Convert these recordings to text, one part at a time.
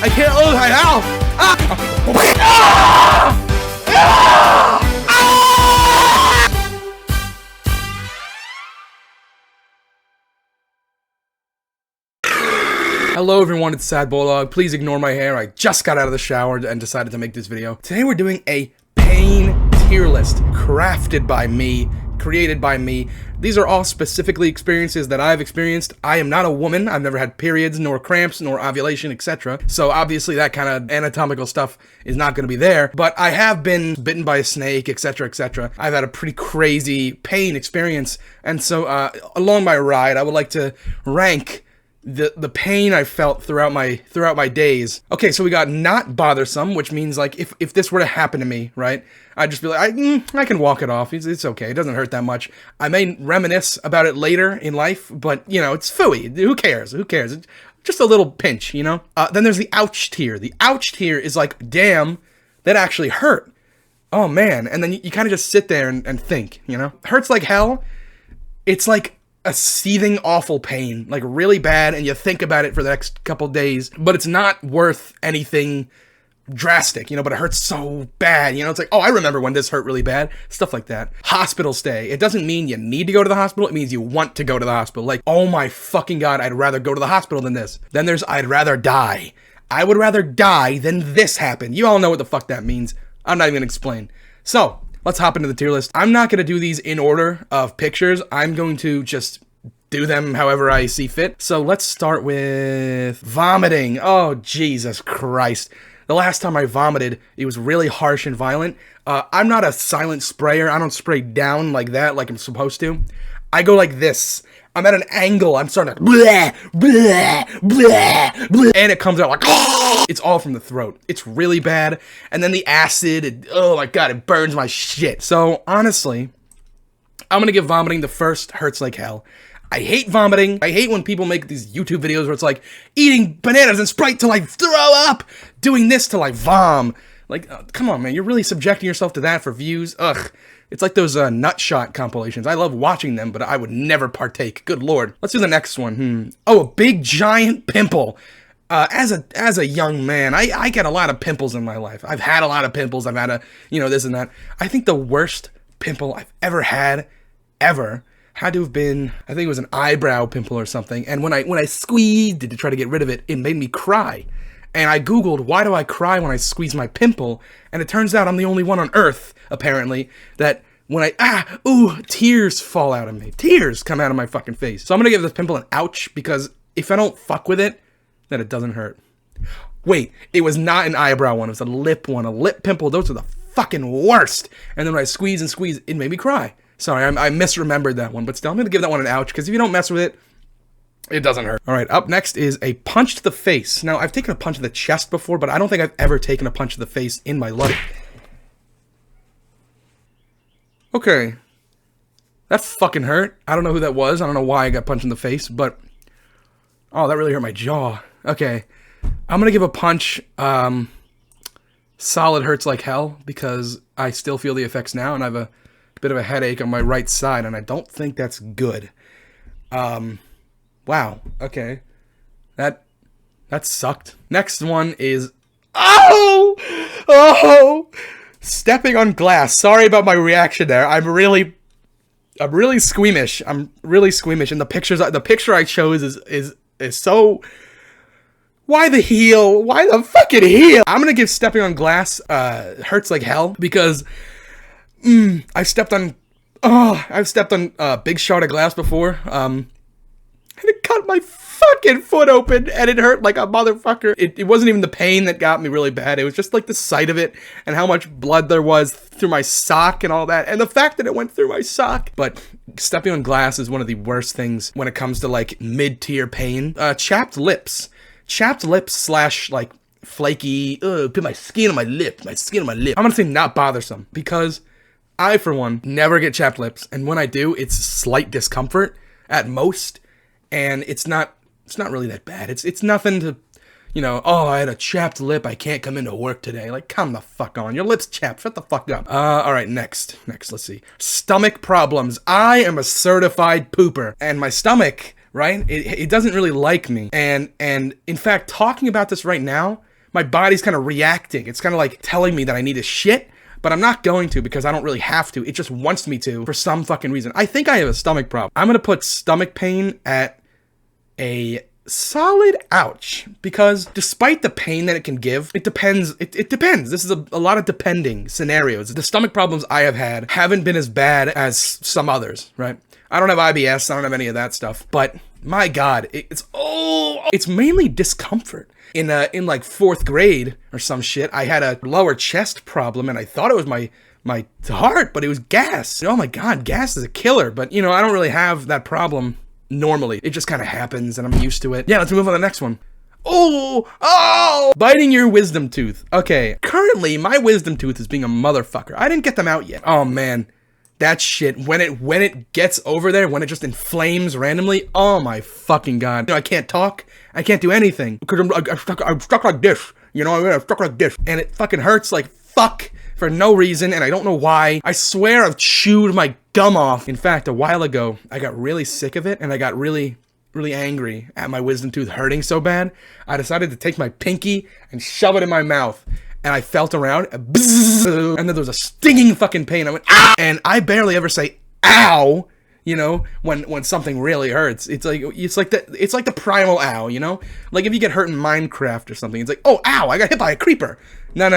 I can't lose my health! Hello everyone, it's Sadbulldog. Please ignore my hair. I just got out of the shower and decided to make this video. Today we're doing a pain tier list crafted by me, created by me. These are all specifically experiences that I've experienced. I am not a woman. I've never had periods, nor cramps, nor ovulation, etc. So obviously that kind of anatomical stuff is not going to be there. But I have been bitten by a snake, etc., etc. I've had a pretty crazy pain experience. And so along my ride, I would like to rank the pain I felt throughout my days. Okay, so we got not bothersome, which means like if this were to happen to me, right? I'd just be like, I can walk it off. It's okay. It doesn't hurt that much. I may reminisce about it later in life, but you know, it's phooey. Who cares? Who cares? It's just a little pinch, you know? Then there's the ouch tier. The ouch tier is like, damn, that actually hurt. Oh man. And then you kind of just sit there and think, you know? Hurts like hell. It's like a seething awful pain, like really bad, and you think about it for the next couple days, but it's not worth anything drastic, you know, but it hurts so bad, you know, it's like, oh, I remember when this hurt really bad, stuff like that. Hospital stay, it doesn't mean you need to go to the hospital, it means you want to go to the hospital, like, oh my fucking god, I'd rather go to the hospital than this. Then there's I'd rather die. I would rather die than this happen. You all know what the fuck that means. I'm not even gonna explain. So, let's hop into the tier list. I'm not going to do these in order of pictures. I'm going to just do them however I see fit. So let's start with vomiting. Oh, Jesus Christ. The last time I vomited, it was really harsh and violent. I'm not a silent sprayer. I don't spray down like that like I'm supposed to. I go like this. I'm at an angle. I'm starting to blah, blah, blah, blah, and it comes out like, it's all from the throat. It's really bad. And then the acid, oh my god, it burns my shit. So honestly, I'm gonna give vomiting the first hurts like hell. I hate vomiting. I hate when people make these YouTube videos where it's like, eating bananas and Sprite till I throw up, doing this till I vom. Like, come on, man, you're really subjecting yourself to that for views? Ugh. It's like those nutshot compilations. I love watching them, but I would never partake. Good lord. Let's do the next one. Oh, a big giant pimple. As a young man, I get a lot of pimples in my life. I've had a lot of pimples. I've had this and that. I think the worst pimple I've ever had, had to have been, I think it was an eyebrow pimple or something. And when I squeezed it to try to get rid of it, it made me cry. And I googled, why do I cry when I squeeze my pimple? And it turns out I'm the only one on earth, apparently, that when tears fall out of me. Tears come out of my fucking face. So I'm gonna give this pimple an ouch, because if I don't fuck with it, then it doesn't hurt. Wait, it was not an eyebrow one, it was a lip one. A lip pimple, those are the fucking worst. And then when I squeeze and squeeze, it made me cry. Sorry, I misremembered that one, but still, I'm gonna give that one an ouch, because if you don't mess with it, it doesn't hurt. All right, up next is a punch to the face. Now, I've taken a punch to the chest before, but I don't think I've ever taken a punch to the face in my life. Okay. That fucking hurt. I don't know who that was. I don't know why I got punched in the face, but oh, that really hurt my jaw. Okay. I'm gonna give a punch, solid hurts like hell, because I still feel the effects now, and I have a bit of a headache on my right side, and I don't think that's good. Wow, okay. That sucked. Next one is, stepping on glass. Sorry about my reaction there. I'm really squeamish. And the picture I chose is so, why the heel? Why the fucking heel? I'm gonna give stepping on glass hurts like hell, because I've stepped on a big shard of glass before. And it cut my fucking foot open, and it hurt like a motherfucker. It wasn't even the pain that got me really bad. It was just like the sight of it and how much blood there was through my sock and all that. And the fact that it went through my sock. But stepping on glass is one of the worst things when it comes to like mid-tier pain. Chapped lips. Chapped lips / like flaky, put my skin on my lip. I'm gonna say not bothersome, because I, for one, never get chapped lips. And when I do, it's slight discomfort at most. And it's not really that bad. It's nothing to, you know, oh, I had a chapped lip, I can't come into work today. Like, come the fuck on. Your lip's chapped. Shut the fuck up. All right, next, let's see. Stomach problems. I am a certified pooper. And my stomach, right, it doesn't really like me. And in fact, talking about this right now my body's kind of reacting. It's kind of like telling me that I need to shit, but I'm not going to because I don't really have to. It just wants me to for some fucking reason. I think I have a stomach problem. I'm gonna put stomach pain at a solid ouch, because despite the pain that it can give, it depends. It depends. This is a lot of depending scenarios. The stomach problems I have had haven't been as bad as some others, right? I don't have IBS. I don't have any of that stuff. But my God, it's mainly discomfort. In like 4th grade or some shit, I had a lower chest problem, and I thought it was my heart, but it was gas. Oh my God, gas is a killer. But you know, I don't really have that problem normally. It just kind of happens, and I'm used to it. Yeah, let's move on to the next one. Oh! Biting your wisdom tooth. Okay, currently my wisdom tooth is being a motherfucker. I didn't get them out yet. Oh man. That shit, when it gets over there, when it just inflames randomly, oh my fucking God. You know, I can't talk, I can't do anything, because I'm stuck like this, you know, I'm stuck like this, and it fucking hurts like fuck for no reason, and I don't know why. I swear I've chewed my gum off. In fact, a while ago, I got really sick of it, and I got really angry at my wisdom tooth hurting so bad, I decided to take my pinky and shove it in my mouth. And I felt around, and then there was a stinging fucking pain. I went, ah! And I barely ever say, ow, you know, when something really hurts. It's like the primal ow, you know? Like if you get hurt in Minecraft or something, it's like, oh, ow, I got hit by a creeper. No.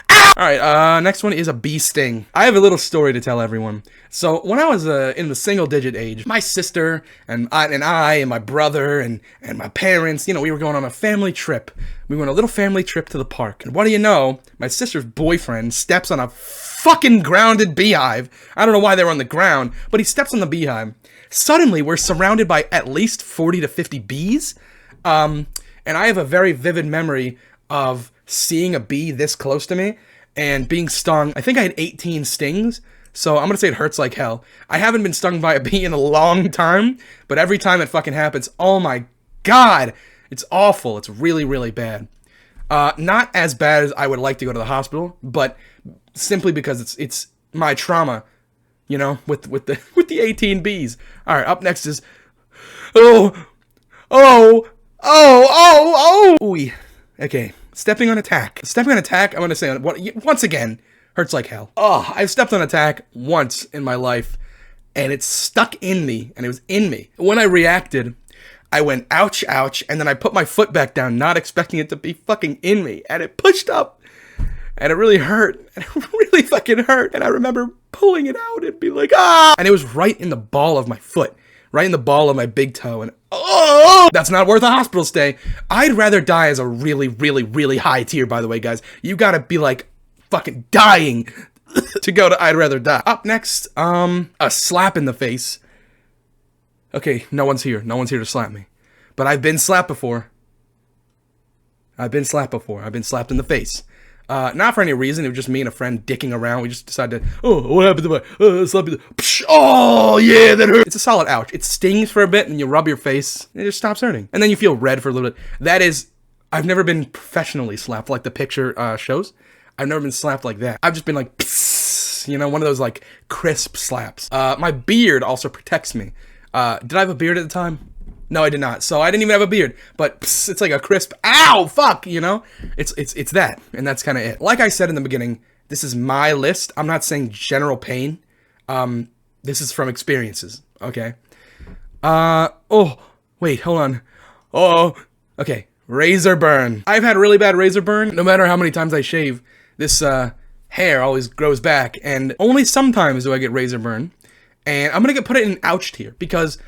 Ah! All right, next one is a bee sting. I have a little story to tell everyone. So when I was in the single-digit age, my sister and I and my brother and my parents, you know, we were going on a family trip. We went on a little family trip to the park. And what do you know? My sister's boyfriend steps on a fucking grounded beehive. I don't know why they were on the ground, but he steps on the beehive. Suddenly, we're surrounded by at least 40 to 50 bees. And I have a very vivid memory of seeing a bee this close to me and being stung. I think I had 18 stings. So I'm gonna say it hurts like hell. I haven't been stung by a bee in a long time, but every time it fucking happens, oh my God, it's awful. It's really, really bad. Not as bad as I would like to go to the hospital, but simply because it's my trauma, you know, with the 18 bees. All right, up next is ooh. Okay, stepping on a tack. Stepping on a tack, I'm gonna say once again. Hurts like hell. Oh, I've stepped on a tack once in my life, and it stuck in me, and it was in me. When I reacted, I went, ouch, ouch, and then I put my foot back down, not expecting it to be fucking in me, and it pushed up, and it really hurt, and it really fucking hurt, and I remember pulling it out and be like, ah! And it was right in the ball of my foot, right in the ball of my big toe, and oh! That's not worth a hospital stay. I'd rather die as a really, really, really high tier, by the way, guys. You gotta be like, fucking dying to go to I'd rather die. Up next, a slap in the face. Okay, no one's here. No one's here to slap me. But I've been slapped before. I've been slapped in the face. Not for any reason. It was just me and a friend dicking around. We just decided to, oh, what happened to my, slap me. Oh, yeah, that hurt. It's a solid ouch. It stings for a bit and you rub your face. And it just stops hurting. And then you feel red for a little bit. That is, I've never been professionally slapped like the picture shows. I've never been slapped like that. I've just been like, psss, you know, one of those like crisp slaps. My beard also protects me. Did I have a beard at the time? No, I did not. So I didn't even have a beard, but psst, it's like a crisp, ow, fuck, you know? It's that, and that's kind of it. Like I said in the beginning, this is my list. I'm not saying general pain. This is from experiences, okay? Oh, wait, hold on. Oh, okay, razor burn. I've had really bad razor burn. No matter how many times I shave, this hair always grows back, and only sometimes do I get razor burn. And I'm gonna put it in ouch tier because,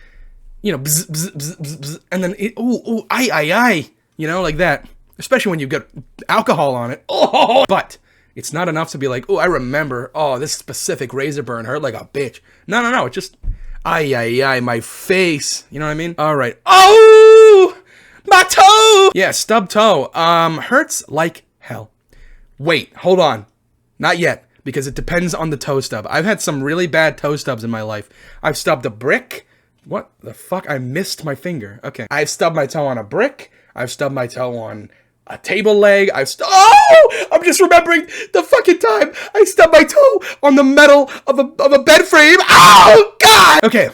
you know, bzz, bzz, bzz, bzz, bzz, and then it, ooh, ay, you know, like that. Especially when you get alcohol on it. Oh, but it's not enough to be like, oh, I remember, oh, this specific razor burn hurt like a bitch. No, it's just, ay, my face. You know what I mean? All right. Oh, my toe. Yeah, stubbed toe. Hurts like hell. Wait, hold on. Not yet, because it depends on the toe stub. I've had some really bad toe stubs in my life. I've stubbed a brick. What the fuck? I missed my finger. Okay. I've stubbed my toe on a brick. I've stubbed my toe on a table leg. Oh! I'm just remembering the fucking time I stubbed my toe on the metal of a bed frame. Oh, God! Okay.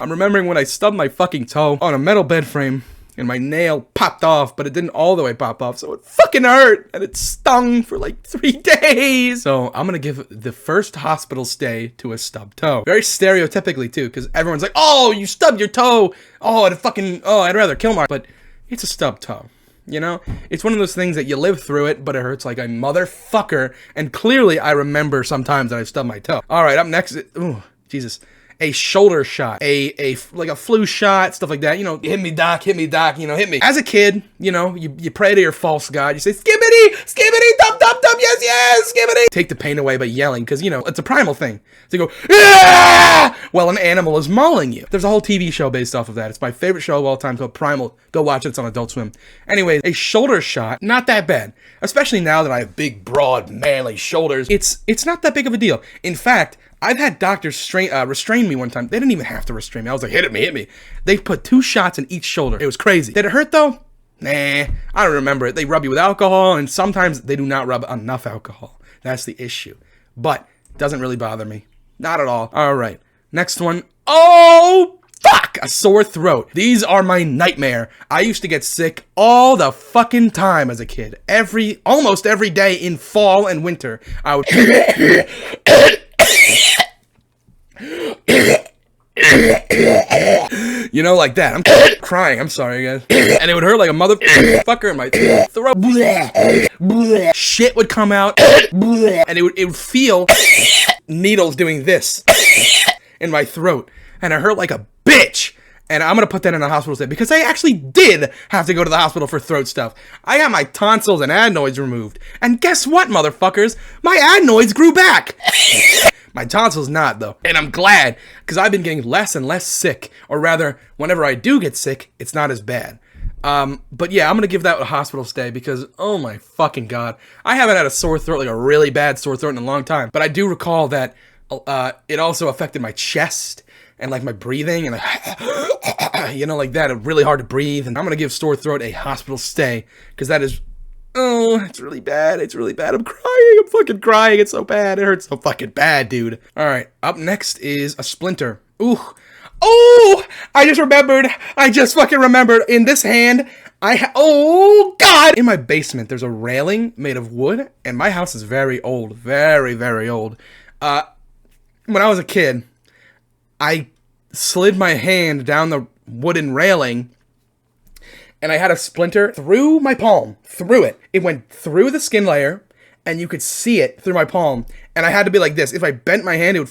I'm remembering when I stubbed my fucking toe on a metal bed frame. and my nail popped off, but it didn't all the way pop off, so it fucking hurt, and it stung for like 3 days. So I'm gonna give the first hospital stay to a stubbed toe. Very stereotypically too, because everyone's like, oh, you stubbed your toe. Oh, I'd rather kill my, but it's a stubbed toe. You know, it's one of those things that you live through it, but it hurts like a motherfucker. And clearly I remember sometimes that I stubbed my toe. All right, up next, ooh, Jesus. A shoulder shot, like a flu shot, stuff like that. You know, hit me doc, you know, hit me. As a kid, you know, you pray to your false god. You say, skibbity, skibbity, dum, dum, dum, yes, yes, skibbity. Take the pain away by yelling, because, you know, it's a primal thing. So you go, ah! Well, an animal is mauling you. There's a whole TV show based off of that. It's my favorite show of all time called Primal. Go watch it, it's on Adult Swim. Anyways, a shoulder shot, not that bad. Especially now that I have big, broad, manly shoulders. It's not that big of a deal. In fact, I've had doctors restrain me one time. They didn't even have to restrain me. I was like, hit me. They put 2 shots in each shoulder. It was crazy. Did it hurt though? Nah, I don't remember it. They rub you with alcohol, and sometimes they do not rub enough alcohol. That's the issue. But it doesn't really bother me. Not at all. All right, next one. Oh, fuck! A sore throat. These are my nightmare. I used to get sick all the fucking time as a kid. Almost every day in fall and winter. I would... You know, like that. I'm crying. I'm sorry, guys. And it would hurt like a motherfucker in my throat. Shit would come out. And it would feel needles doing this in my throat. And it hurt like a bitch. And I'm going to put that in a hospital stay because I actually did have to go to the hospital for throat stuff. I got my tonsils and adenoids removed. And guess what, motherfuckers? My adenoids grew back. My tonsils not, though. And I'm glad, because I've been getting less and less sick. Or rather, whenever I do get sick, it's not as bad. But yeah, I'm going to give that a hospital stay because, oh my fucking god. I haven't had a sore throat, like a really bad sore throat in a long time. But I do recall that it also affected my chest and like my breathing and like, you know, like that. It's really hard to breathe. And I'm going to give sore throat a hospital stay because that is... Oh, it's really bad. It's really bad. I'm crying. I'm fucking crying. It's so bad. It hurts so fucking bad, dude. All right. Up next is a splinter. Ooh. Oh, I just fucking remembered. In this hand, oh, God. In my basement, there's a railing made of wood, and my house is very old. Very, very old. When I was a kid, I slid my hand down the wooden railing, and I had a splinter through my palm, through it. It went through the skin layer, and you could see it through my palm. And I had to be like this. If I bent my hand, it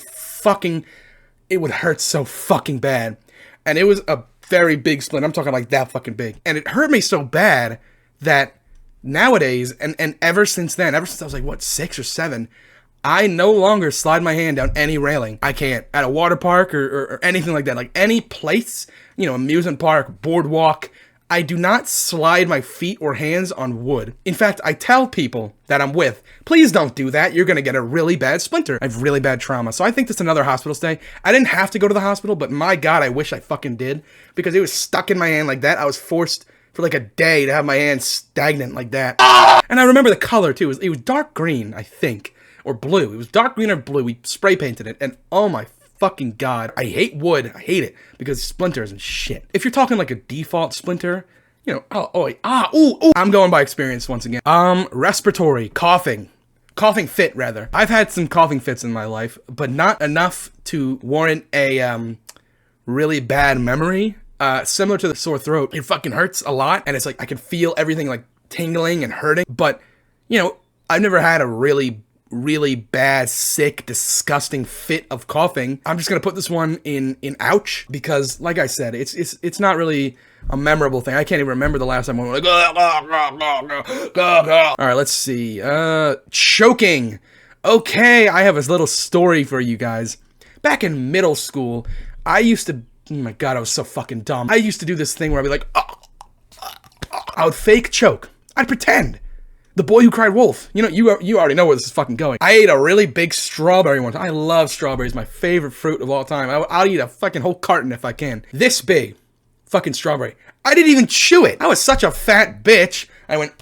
would hurt so fucking bad. And it was a very big splinter. I'm talking like that fucking big. And it hurt me so bad that nowadays, and ever since I was like, what, 6 or 7, I no longer slide my hand down any railing. I can't. At a water park or anything like that. Like any place, you know, amusement park, boardwalk, I do not slide my feet or hands on wood. In fact, I tell people that I'm with, please don't do that. You're going to get a really bad splinter. I have really bad trauma. So I think this is another hospital stay. I didn't have to go to the hospital, but my God, I wish I fucking did. Because it was stuck in my hand like that. I was forced for like a day to have my hand stagnant like that. And I remember the color too. It was dark green, I think. Or blue. It was dark green or blue. We spray painted it. And oh my fucking god, I hate wood. I hate it because splinters and shit. If you're talking like a default splinter, you know, I'm going by experience once again. Respiratory, coughing fit rather. I've had some coughing fits in my life, but not enough to warrant a really bad memory. Similar to the sore throat, it fucking hurts a lot, and it's like I can feel everything like tingling and hurting. But you know, I've never had a really bad, sick, disgusting fit of coughing. I'm just gonna put this one in ouch because, like I said, it's not really a memorable thing. I can't even remember the last time I went like. All right, let's see. Choking. Okay, I have this little story for you guys. Back in middle school, I used to. Oh my god, I was so fucking dumb. I used to do this thing where I'd be like, I would fake choke. I'd pretend. The boy who cried wolf. You know, you already know where this is fucking going. I ate a really big strawberry one time. I love strawberries, my favorite fruit of all time. I'll eat a fucking whole carton if I can. This big fucking strawberry. I didn't even chew it. I was such a fat bitch. I went,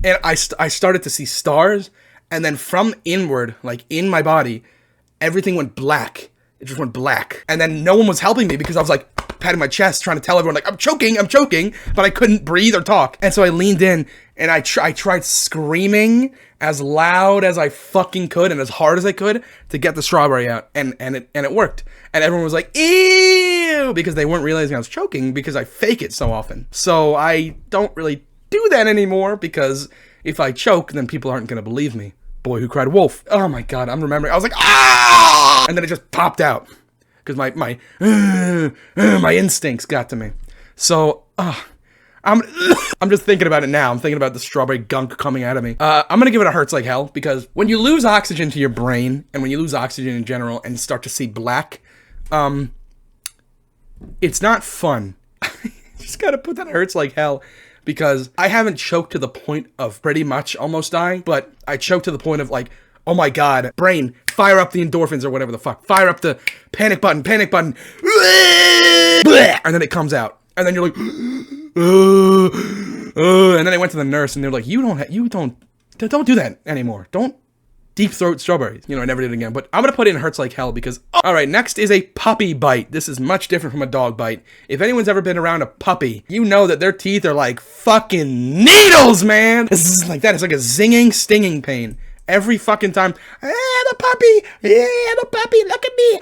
and I started to see stars, and then from inward, like in my body, everything went black. It just went black. And then no one was helping me because I was like patting my chest, trying to tell everyone like, I'm choking, but I couldn't breathe or talk. And so I leaned in and I tried screaming as loud as I fucking could and as hard as I could to get the strawberry out. And it worked. And everyone was like, ew, because they weren't realizing I was choking because I fake it so often. So I don't really do that anymore because if I choke, then people aren't gonna believe me. Boy who cried wolf. Oh my God, I'm remembering. I was like, ah! And then it just popped out because my instincts got to me. So, I'm just thinking about it now. I'm thinking about the strawberry gunk coming out of me. I'm gonna give it a hurts like hell because when you lose oxygen to your brain and when you lose oxygen in general and start to see black, it's not fun. Just gotta put that hurts like hell. Because I haven't choked to the point of pretty much almost dying, but I choked to the point of like, oh my God, brain, fire up the endorphins or whatever the fuck. Fire up the panic button. And then it comes out. And then you're like, and then I went to the nurse and they're like, don't do that anymore. Don't deep throat strawberries. You know, I never did it again, but I'm gonna put it in hurts like hell because, all right, next is a puppy bite. This is much different from a dog bite. If anyone's ever been around a puppy, you know that their teeth are like fucking needles, man. This is like that. It's like a zinging, stinging pain every fucking time. The puppy, look at me.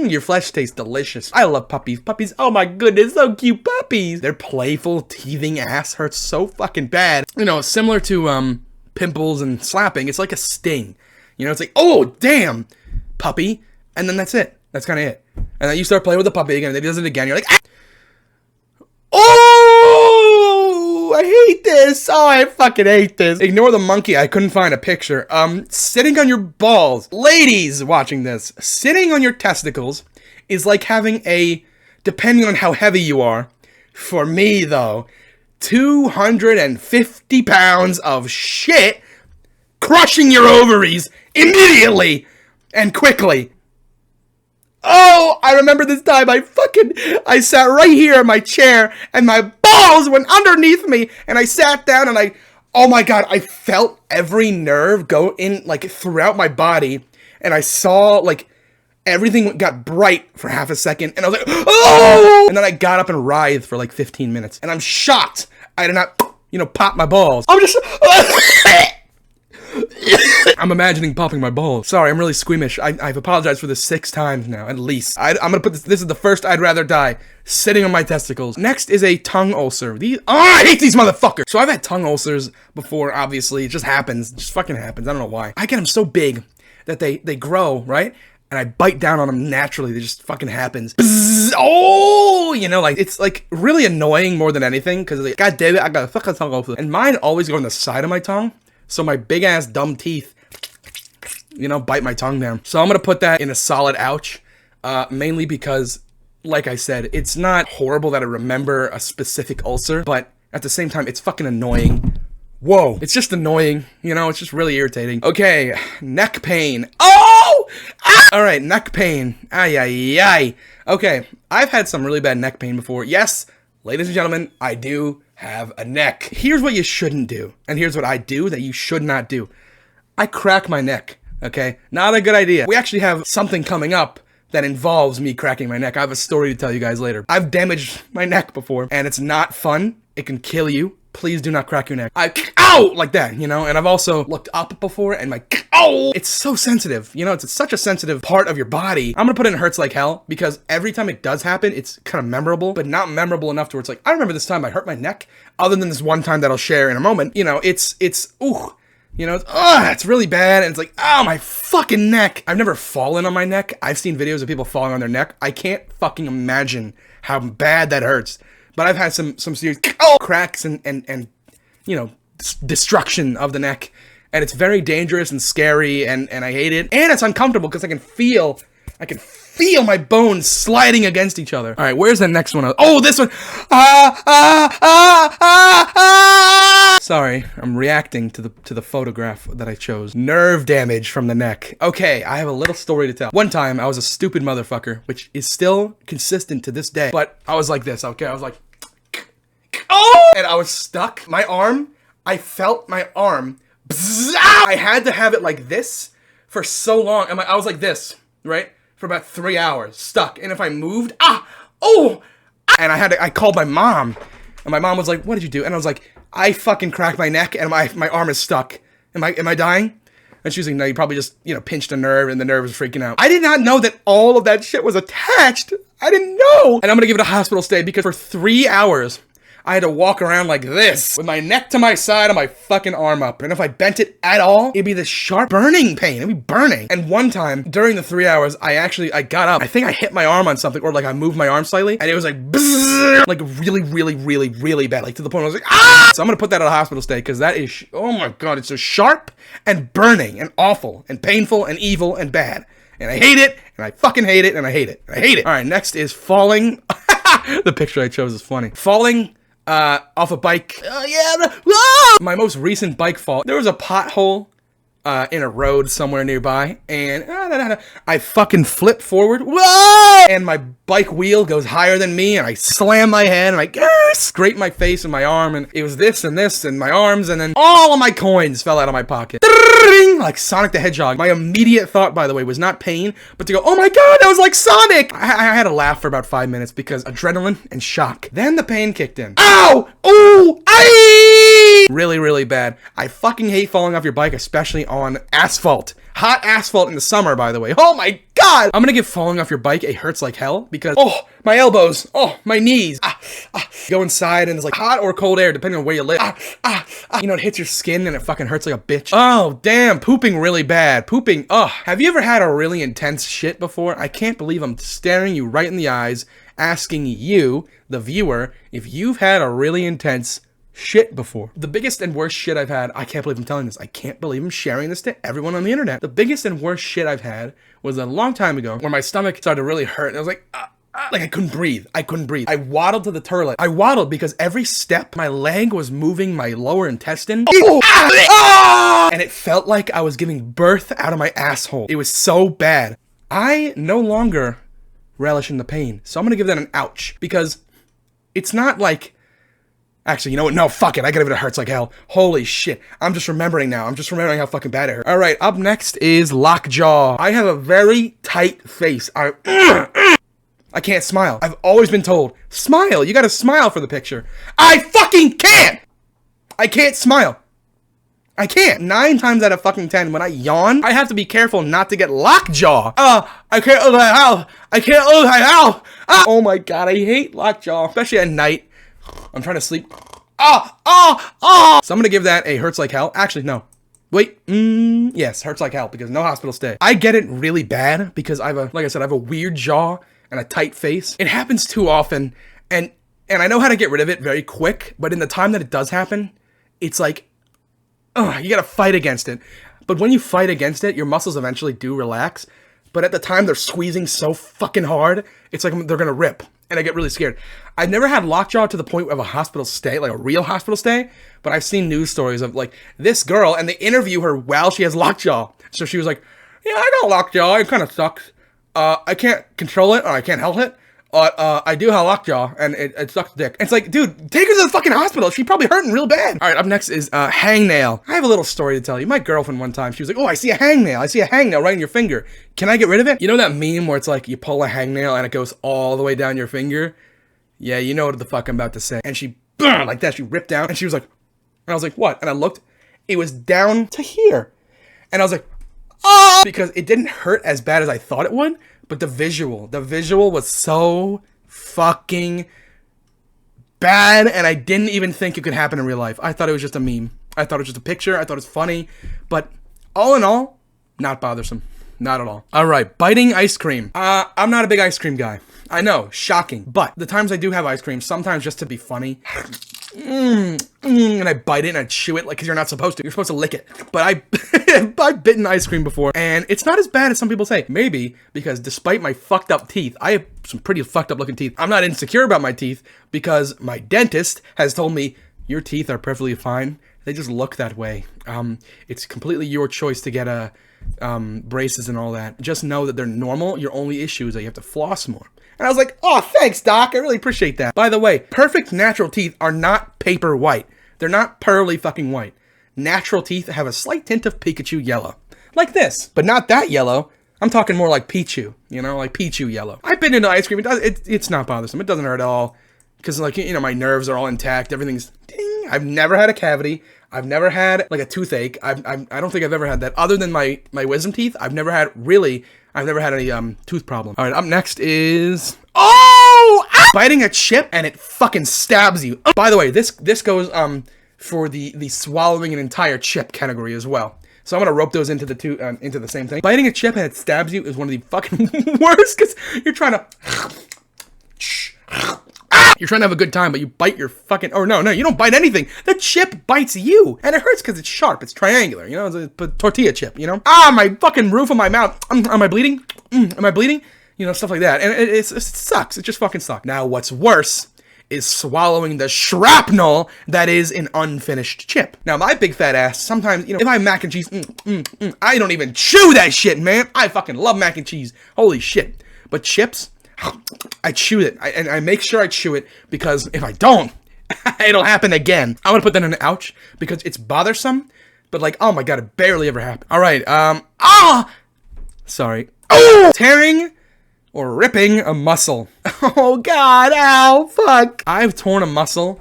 Your flesh tastes delicious. I love puppies. Puppies, oh my goodness, so cute puppies. Their playful, teething ass hurts so fucking bad. You know, similar to, pimples and slapping, it's like a sting. You know, it's like, oh, damn, puppy. And then that's it. That's kind of it. And then you start playing with the puppy again, and it does it again. You're like, ah! Oh, I hate this. Oh, I fucking hate this. Ignore the monkey. I couldn't find a picture. Sitting on your balls. Ladies watching this, sitting on your testicles is like having a, depending on how heavy you are, for me though, 250 pounds of shit crushing your ovaries immediately and quickly. Oh, I remember this time I sat right here in my chair and my balls went underneath me and I sat down and oh my God, I felt every nerve go in like throughout my body and I saw like everything got bright for half a second and I was like, oh! And then I got up and writhed for like 15 minutes and I'm shocked I did not, pop my balls. I'm just, I'm imagining popping my balls. Sorry, I'm really squeamish. I've apologized for this 6 times now, at least. I'm gonna put this is the first I'd rather die, sitting on my testicles. Next is a tongue ulcer. I hate these motherfuckers! So I've had tongue ulcers before, obviously. It just happens. It just fucking happens. I don't know why. I get them so big that they grow, right? And I bite down on them naturally. They just fucking happens. Bzzz, oh, like it's like really annoying more than anything because like, God damn it, I got a fucking tongue ulcer. And mine always go on the side of my tongue. So my big ass dumb teeth, bite my tongue down. So I'm gonna put that in a solid ouch, mainly because, like I said, it's not horrible that I remember a specific ulcer, but at the same time, it's fucking annoying. Whoa, it's just annoying, it's just really irritating. Okay, neck pain. Oh! Ah! All right, neck pain. Ay, ay, ay. Okay, I've had some really bad neck pain before. Yes, ladies and gentlemen, I do have a neck. Here's what you shouldn't do, and here's what I do that you should not do. I crack my neck, okay? Not a good idea. We actually have something coming up that involves me cracking my neck. I have a story to tell you guys later. I've damaged my neck before, and it's not fun. It can kill you. Please do not crack your neck. Ow! Like that, and I've also looked up before, and ow! It's so sensitive, it's such a sensitive part of your body. I'm gonna put it in hurts like hell, because every time it does happen, it's kind of memorable, but not memorable enough to where it's like, I remember this time I hurt my neck, other than this one time that I'll share in a moment. It's really bad, and it's like, oh, my fucking neck. I've never fallen on my neck. I've seen videos of people falling on their neck. I can't fucking imagine how bad that hurts. But I've had some serious cracks and destruction of the neck. And it's very dangerous and scary, and I hate it. And it's uncomfortable because I can feel my bones sliding against each other. All right, where's the next one? Oh, this one. Sorry, I'm reacting to the photograph that I chose. Nerve damage from the neck. Okay, I have a little story to tell. One time, I was a stupid motherfucker, which is still consistent to this day. But I was like this, okay? I was like, oh! And I was stuck. I felt my arm. I had to have it like this for so long. And I was like this, right? For about 3 hours, stuck. And if I moved, and I called my mom, and my mom was like, what did you do? And I was like, I fucking cracked my neck, and my arm is stuck. Am I dying? And she was like, no, you probably just, pinched a nerve, and the nerve was freaking out. I did not know that all of that shit was attached. I didn't know. And I'm gonna give it a hospital stay because for 3 hours, I had to walk around like this with my neck to my side and my fucking arm up. And if I bent it at all, it'd be this sharp burning pain. It'd be burning. And one time during the 3 hours, I got up. I think I hit my arm on something, or like I moved my arm slightly, and it was like bzzz, like really, really, really, really bad. Like to the point where I was like, ah! So I'm gonna put that at a hospital stay because that is, oh my God, it's so sharp and burning and awful and painful and evil and bad. And I hate it, and I fucking hate it, and I hate it. I hate it. All right, next is falling. The picture I chose is funny. Falling off a bike. My most recent bike fall, there was a pothole in a road somewhere nearby, and I fucking flip forward. Whoa! And my bike wheel goes higher than me, and I slam my head, and I scrape my face and my arm, and it was this and this and my arms, and then all of my coins fell out of my pocket. Like Sonic the Hedgehog. My immediate thought, by the way, was not pain, but to go, oh my God, that was like Sonic! I had to laugh for about 5 minutes because adrenaline and shock. Then the pain kicked in. Ow! Ooh! Aye! Really, really bad. I fucking hate falling off your bike, especially on asphalt. Hot asphalt in the summer, by the way. Oh my God! I'm gonna give falling off your bike a hurts like hell because, oh, my elbows, oh, my knees. Go inside and it's like hot or cold air, depending on where you live. It hits your skin and it fucking hurts like a bitch. Oh, damn, pooping really bad. Pooping, Have you ever had a really intense shit before? I can't believe I'm staring you right in the eyes, asking you, the viewer, if you've had a really intense shit before. The biggest and worst shit I've had, I can't believe I'm telling this. I can't believe I'm sharing this to everyone on the internet. The biggest and worst shit I've had was a long time ago where my stomach started to really hurt and I was like I couldn't breathe. I waddled to the toilet. I waddled because every step, my leg was moving my lower intestine. And it felt like I was giving birth out of my asshole. It was so bad. I no longer relish in the pain. So I'm gonna give that an ouch because it's not like, actually, you know what? No, fuck it. I gotta give it a hurts like hell. Holy shit. I'm just remembering now. I'm just remembering how fucking bad it hurt. All right, up next is lockjaw. I have a very tight face. I can't smile. I've always been told, smile. You gotta smile for the picture. I fucking can't! I can't smile. I can't. 9 times out of fucking 10, when I yawn, I have to be careful not to get lockjaw. I can't look at how. I can't look at how. Oh my God, I hate lockjaw, especially at night. I'm trying to sleep. So I'm gonna give that a hurts like hell. Actually, no. Wait, yes, hurts like hell because no hospital stay. I get it really bad because like I said, I have a weird jaw and a tight face. It happens too often, and I know how to get rid of it very quick, but in the time that it does happen, it's like, you gotta fight against it. But when you fight against it, your muscles eventually do relax, but at the time they're squeezing so fucking hard, it's like they're gonna rip, and I get really scared. I've never had lockjaw to the point of a hospital stay, like a real hospital stay, but I've seen news stories of like this girl, and they interview her while she has lockjaw. So she was like, yeah, I got lockjaw, it kind of sucks. I can't control it, or I can't help it, but I do have lockjaw, and it sucks dick. And it's like, dude, take her to the fucking hospital. She's probably hurting real bad. All right, up next is hangnail. I have a little story to tell you. My girlfriend one time, she was like, oh, I see a hangnail. I see a hangnail right in your finger. Can I get rid of it? You know that meme where it's like you pull a hangnail and it goes all the way down your finger? Yeah, you know what the fuck I'm about to say. And she, like that, she ripped down, and she was like, and I was like, what? And I looked, it was down to here. And I was like, because it didn't hurt as bad as I thought it would, but the visual was so fucking bad, and I didn't even think it could happen in real life. I thought it was just a meme. I thought it was just a picture. I thought it was funny, but all in all, not bothersome. Not at all. All right, biting ice cream. I'm not a big ice cream guy. I know, shocking, but the times I do have ice cream, sometimes just to be funny, and I bite it and I chew it, like, because you're not supposed to. You're supposed to lick it. But I've bitten ice cream before, and it's not as bad as some people say. Maybe because despite my fucked up teeth, I have some pretty fucked up looking teeth. I'm not insecure about my teeth because my dentist has told me, your teeth are perfectly fine. They just look that way. It's completely your choice to get braces and all that. Just know that they're normal. Your only issue is that you have to floss more. And I was like, oh, thanks, doc. I really appreciate that. By the way, perfect natural teeth are not paper white. They're not pearly fucking white. Natural teeth have a slight tint of Pikachu yellow. like this, but not that yellow. I'm talking more like Pichu, you know, like Pichu yellow. I've been into ice cream. It's not bothersome. It doesn't hurt at all because, like, you know, my nerves are all intact. Everything's ding. I've never had a cavity. I've never had like a toothache. I don't think I've ever had that other than my wisdom teeth. I've never had any tooth problem. All right, up next is biting a chip and it fucking stabs you. By the way, this goes for the swallowing an entire chip category as well. So I'm gonna rope those into the same thing. Biting a chip and it stabs you is one of the fucking worst because you're trying to have a good time, but you bite your fucking, or no, you don't bite anything. The chip bites you, and it hurts because it's sharp. It's triangular, you know, it's a tortilla chip, you know. My fucking roof of my mouth. Am I bleeding? Am I bleeding? You know, stuff like that, and it sucks. It just fucking sucks. Now, what's worse is swallowing the shrapnel that is an unfinished chip. Now, my big fat ass, sometimes, you know, if I have mac and cheese, I don't even chew that shit, man. I fucking love mac and cheese. Holy shit. But chips, I chew it. And I make sure I chew it because if I don't, it'll happen again. I'm gonna put that in an ouch because it's bothersome, but like, oh my God, it barely ever happened. All right, sorry. Oh! Tearing or ripping a muscle. Oh God, ow, fuck. I've torn a muscle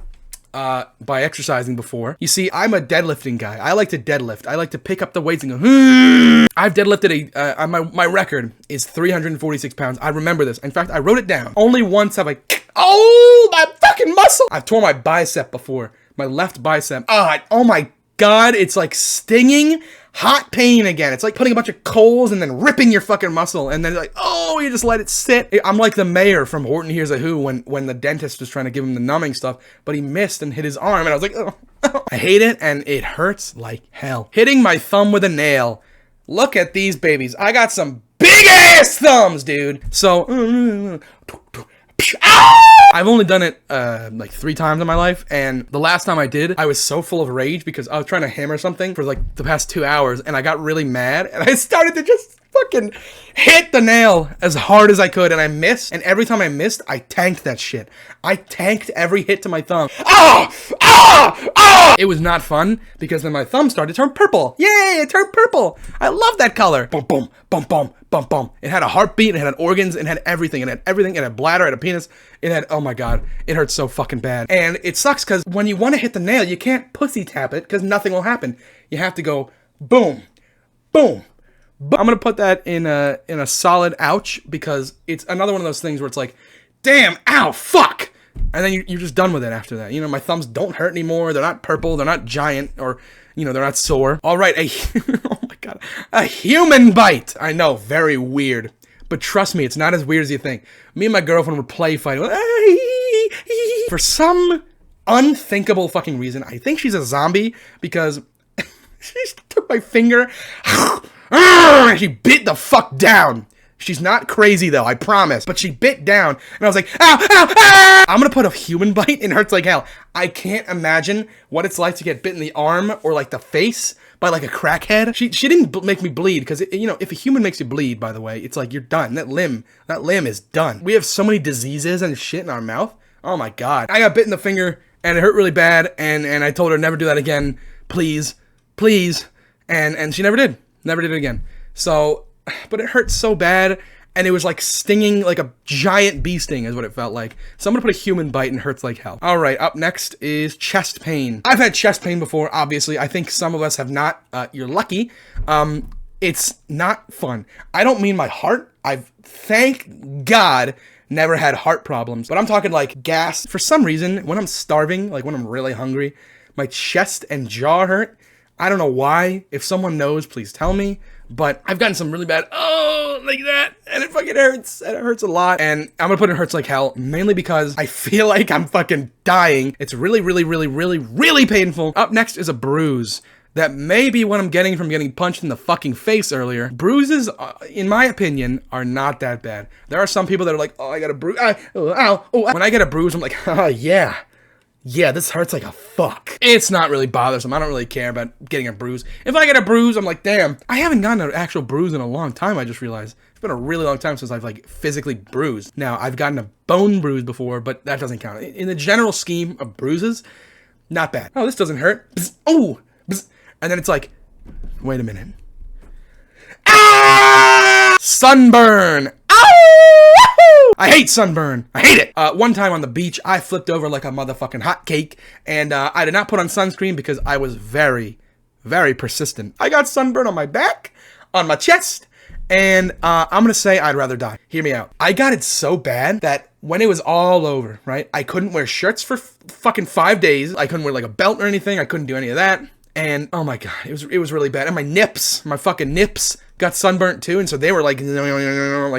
by exercising before. You see, I'm a deadlifting guy. I like to deadlift. I like to pick up the weights and go, I've deadlifted my record is 346 pounds. I remember this. In fact, I wrote it down. Only once have I, my fucking muscle. I've torn my bicep before. My left bicep. Oh my God, it's like stinging. Hot pain again. It's like putting a bunch of coals and then ripping your fucking muscle and then like, you just let it sit. I'm like the mayor from Horton Hears a Who when the dentist was trying to give him the numbing stuff, but he missed and hit his arm and I was like, oh. I hate it and it hurts like hell. Hitting my thumb with a nail. Look at these babies. I got some big ass thumbs, dude. So, I've only done it like 3 times in my life, and the last time I did, I was so full of rage because I was trying to hammer something for like the past 2 hours, and I got really mad, and I started to just fucking hit the nail as hard as I could, and I missed, and every time I missed, I tanked that shit. I tanked every hit to my thumb. It was not fun, because then my thumb started to turn purple. Yay, it turned purple. I love that color. Boom, boom, boom, boom, boom, boom. It had a heartbeat, it had organs, it had everything. It had everything, it had bladder, it had a penis. It had, oh my God, it hurts so fucking bad. And it sucks, because when you want to hit the nail, you can't pussy tap it, because nothing will happen. You have to go boom, boom. I'm gonna put that in a solid ouch because it's another one of those things where it's like, damn, ow, fuck, and then you're just done with it after that. You know, my thumbs don't hurt anymore. They're not purple. They're not giant, or you know, they're not sore. All right, oh my God, a human bite. I know, very weird, but trust me, it's not as weird as you think. Me and my girlfriend would play fighting for some unthinkable fucking reason. I think she's a zombie because she took my finger. She bit the fuck down. She's not crazy though, I promise. But she bit down, and I was like, ow, ow, ow! I'm gonna put a human bite, and it hurts like hell. I can't imagine what it's like to get bit in the arm or like the face by like a crackhead. She didn't make me bleed, because you know, if a human makes you bleed, by the way, it's like you're done. That limb is done. We have so many diseases and shit in our mouth. Oh my God. I got bit in the finger, and it hurt really bad, and I told her never do that again, please, please, and she never did. Never did it again. So, but it hurt so bad, and it was like stinging like a giant bee sting is what it felt like. So I'm gonna put a human bite and it hurts like hell. All right, up next is chest pain. I've had chest pain before, obviously. I think some of us have not. You're lucky. It's not fun. I don't mean my heart. I've, thank God, never had heart problems, but I'm talking like gas. For some reason, when I'm starving, like when I'm really hungry, my chest and jaw hurt. I don't know why. If someone knows, please tell me. But I've gotten some really bad, like that, and it fucking hurts, and it hurts a lot. And I'm gonna put it hurts like hell, mainly because I feel like I'm fucking dying. It's really, really, really, really, really painful. Up next is a bruise. That may be what I'm getting from getting punched in the fucking face earlier. Bruises, in my opinion, are not that bad. There are some people that are like, I got a bruise, ow. When I get a bruise, I'm like, yeah. Yeah, this hurts like a fuck. It's not really bothersome. I don't really care about getting a bruise. If I get a bruise, I'm like, damn, I haven't gotten an actual bruise in a long time, I just realized. It's been a really long time since I've like physically bruised. Now, I've gotten a bone bruise before, but that doesn't count. In the general scheme of bruises, not bad. Oh, this doesn't hurt. Bzz, oh, bzz. And then it's like, wait a minute. Sunburn. Ow! I hate sunburn. I hate it. One time on the beach, I flipped over like a motherfucking hot cake, and I did not put on sunscreen because I was very, very persistent. I got sunburn on my back, on my chest, and I'm gonna say I'd rather die. Hear me out. I got it so bad that when it was all over, right, I couldn't wear shirts for fucking 5 days. I couldn't wear like a belt or anything. I couldn't do any of that. And oh my god, it was really bad. And my nips, my fucking nips got sunburnt too, and so they were like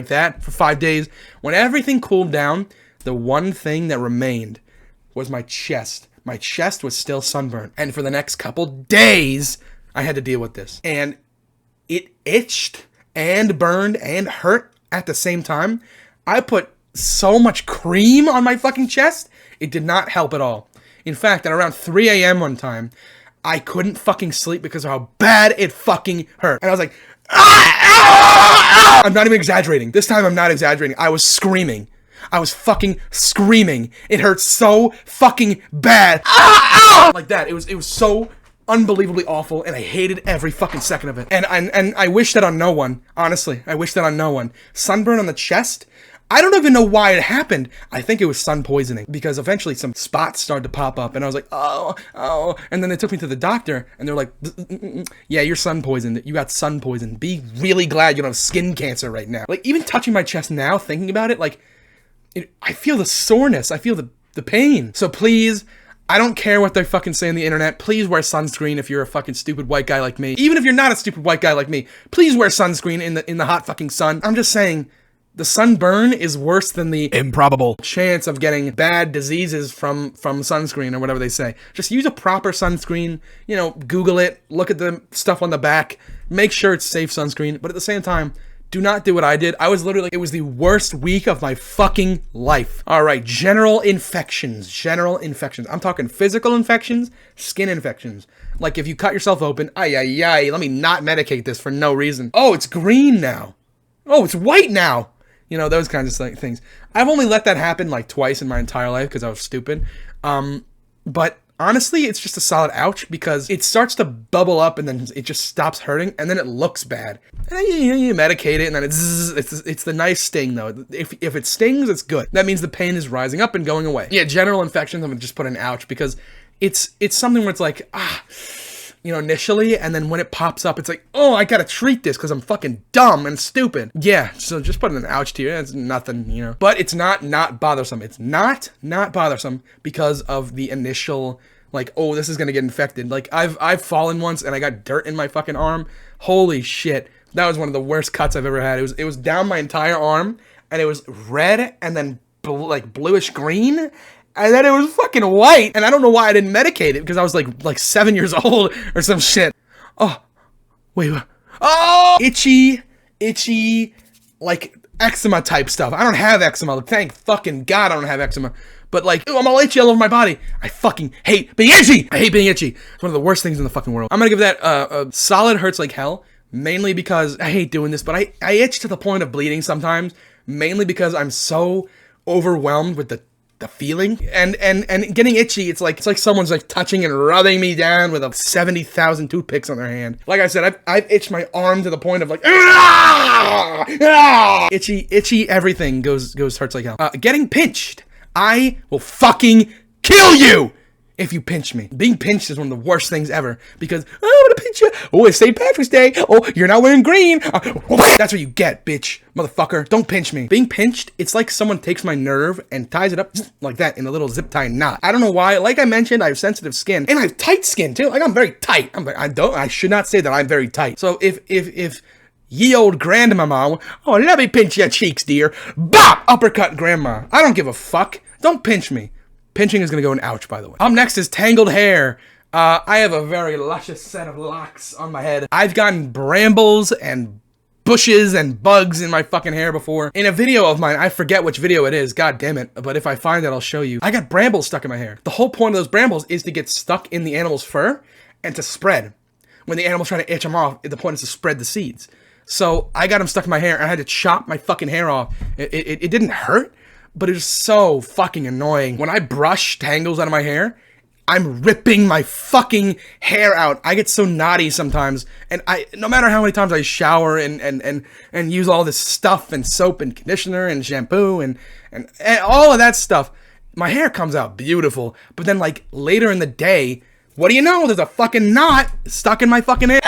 that for 5 days. When everything cooled down, the one thing that remained was my chest. My chest was still sunburnt, and for the next couple days, I had to deal with this. And it itched and burned and hurt at the same time. I put so much cream on my fucking chest, it did not help at all. In fact, at around 3 a.m. one time, I couldn't fucking sleep because of how bad it fucking hurt. And I was like, I'm not even exaggerating. This time I'm not exaggerating. I was screaming. I was fucking screaming. It hurt so fucking bad. Like that. It was so unbelievably awful, and I hated every fucking second of it. And I wish that on no one. Honestly, I wish that on no one. Sunburn on the chest? I don't even know why it happened. I think it was sun poisoning, because eventually some spots started to pop up, and I was like, oh, and then they took me to the doctor, and they're like, yeah, you're sun poisoned. You got sun poison. Be really glad you don't have skin cancer right now. Like, even touching my chest now, thinking about it, like, I feel the soreness. I feel the pain. So please, I don't care what they fucking say on the internet. Please wear sunscreen if you're a fucking stupid white guy like me. Even if you're not a stupid white guy like me, please wear sunscreen in the hot fucking sun. I'm just saying, the sunburn is worse than the improbable chance of getting bad diseases from sunscreen or whatever they say. Just use a proper sunscreen, you know, Google it, look at the stuff on the back, make sure it's safe sunscreen, but at the same time, do not do what I did. I was literally, it was the worst week of my fucking life. All right, general infections. I'm talking physical infections, skin infections. Like if you cut yourself open, let me not medicate this for no reason. Oh, it's green now. Oh, it's white now. You know, those kinds of things. I've only let that happen like twice in my entire life because I was stupid. But honestly, it's just a solid ouch because it starts to bubble up and then it just stops hurting and then it looks bad. And then you medicate it and then it's the nice sting though. If it stings, it's good. That means the pain is rising up and going away. Yeah, general infections, I'm gonna just put an ouch because it's something where it's like, you know, initially, and then when it pops up, it's like, oh, I gotta treat this because I'm fucking dumb and stupid. Yeah, so just put an ouch to you. It's nothing, you know. But it's not bothersome. It's not bothersome because of the initial, like, oh, this is gonna get infected. Like, I've fallen once and I got dirt in my fucking arm. Holy shit. That was one of the worst cuts I've ever had. It was down my entire arm, and it was red and then like bluish green. And then it was fucking white, and I don't know why I didn't medicate it, because I was like 7 years old or some shit. Oh, wait, oh, itchy, like eczema type stuff. I don't have eczema, thank fucking God I don't have eczema. But like, I'm all itchy all over my body. I fucking hate being itchy. I hate being itchy. It's one of the worst things in the fucking world. I'm gonna give that a solid hurts like hell, mainly because I hate doing this, but I itch to the point of bleeding sometimes, mainly because I'm so overwhelmed with the feeling and getting itchy. It's like someone's like touching and rubbing me down with 70,000 toothpicks on their hand. Like I said, I've itched my arm to the point of like itchy everything goes hurts like hell. Getting pinched. I will fucking kill you if you pinch me. Being pinched is one of the worst things ever because I'm gonna pinch you. Oh, it's St. Patrick's Day. Oh, you're not wearing green. That's what you get, bitch, motherfucker. Don't pinch me. Being pinched, it's like someone takes my nerve and ties it up like that in a little zip tie knot. I don't know why. Like I mentioned, I have sensitive skin and I have tight skin too. Like I'm very tight. I should not say that I'm very tight. So if ye old grandmama, oh, let me pinch your cheeks, dear. Bop! Uppercut grandma. I don't give a fuck. Don't pinch me. Pinching is going to go in ouch, by the way. Up next is tangled hair. I have a very luscious set of locks on my head. I've gotten brambles and bushes and bugs in my fucking hair before. In a video of mine, I forget which video it is, god damn it, but if I find it, I'll show you. I got brambles stuck in my hair. The whole point of those brambles is to get stuck in the animal's fur and to spread. When the animal's trying to itch them off, the point is to spread the seeds. So I got them stuck in my hair and I had to chop my fucking hair off. It didn't hurt, but it was so fucking annoying. When I brush tangles out of my hair, I'm ripping my fucking hair out. I get so naughty sometimes, and no matter how many times I shower and use all this stuff and soap and conditioner and shampoo and all of that stuff, my hair comes out beautiful. But then like later in the day, what do you know? There's a fucking knot stuck in my fucking hair.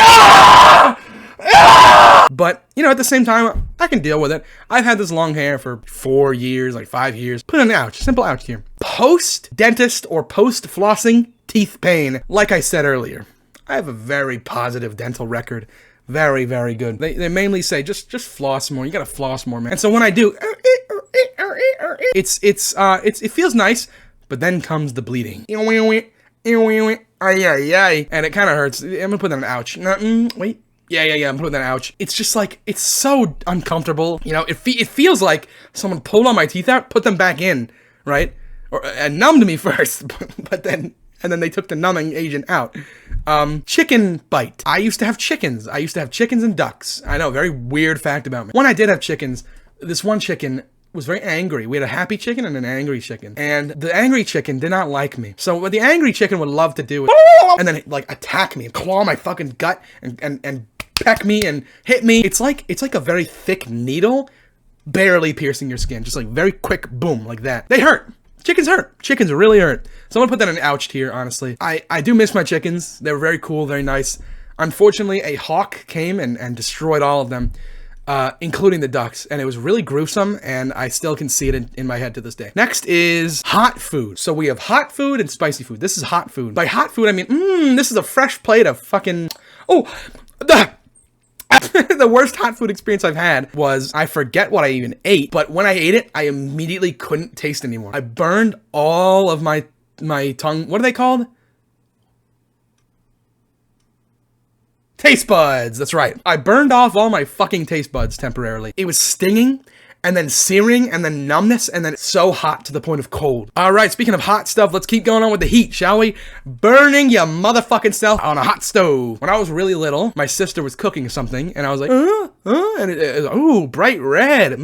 But, you know, at the same time, I can deal with it. I've had this long hair for 4 years, like 5 years. Put an ouch, simple ouch here. Post-dentist or post-flossing teeth pain. Like I said earlier, I have a very positive dental record. Very, very good. They mainly say, just floss more. You gotta floss more, man. And so when I do, it feels nice, but then comes the bleeding. And it kind of hurts. I'm gonna put that in ouch. Wait. Yeah, I'm putting that ouch. It's just like, it's so uncomfortable. You know, it feels like someone pulled all my teeth out, put them back in, right? And numbed me first, and then they took the numbing agent out. Chicken bite. I used to have chickens. I used to have chickens and ducks. I know, very weird fact about me. When I did have chickens, this one chicken was very angry. We had a happy chicken and an angry chicken. And the angry chicken did not like me. So what the angry chicken would love to do is, and then like attack me and claw my fucking gut and peck me and hit me. It's like a very thick needle barely piercing your skin. Just like very quick boom like that. They hurt. Chickens hurt. Chickens really hurt. So I'm gonna put that in an ouch tier, honestly. I do miss my chickens. They were very cool, very nice. Unfortunately, a hawk came and destroyed all of them. Including the ducks, and it was really gruesome, and I still can see it in my head to this day. Next is hot food. So we have hot food and spicy food. This is hot food. By hot food, I mean, this is a fresh plate of fucking, the worst hot food experience I've had was, I forget what I even ate, but when I ate it, I immediately couldn't taste anymore. I burned all of my tongue, what are they called? Taste buds, that's right. I burned off all my fucking taste buds temporarily. It was stinging, and then searing, and then numbness, and then so hot to the point of cold. Alright, speaking of hot stuff, let's keep going on with the heat, shall we? Burning your motherfucking self on a hot stove. When I was really little, my sister was cooking something, and I was like, and it ooh, bright red,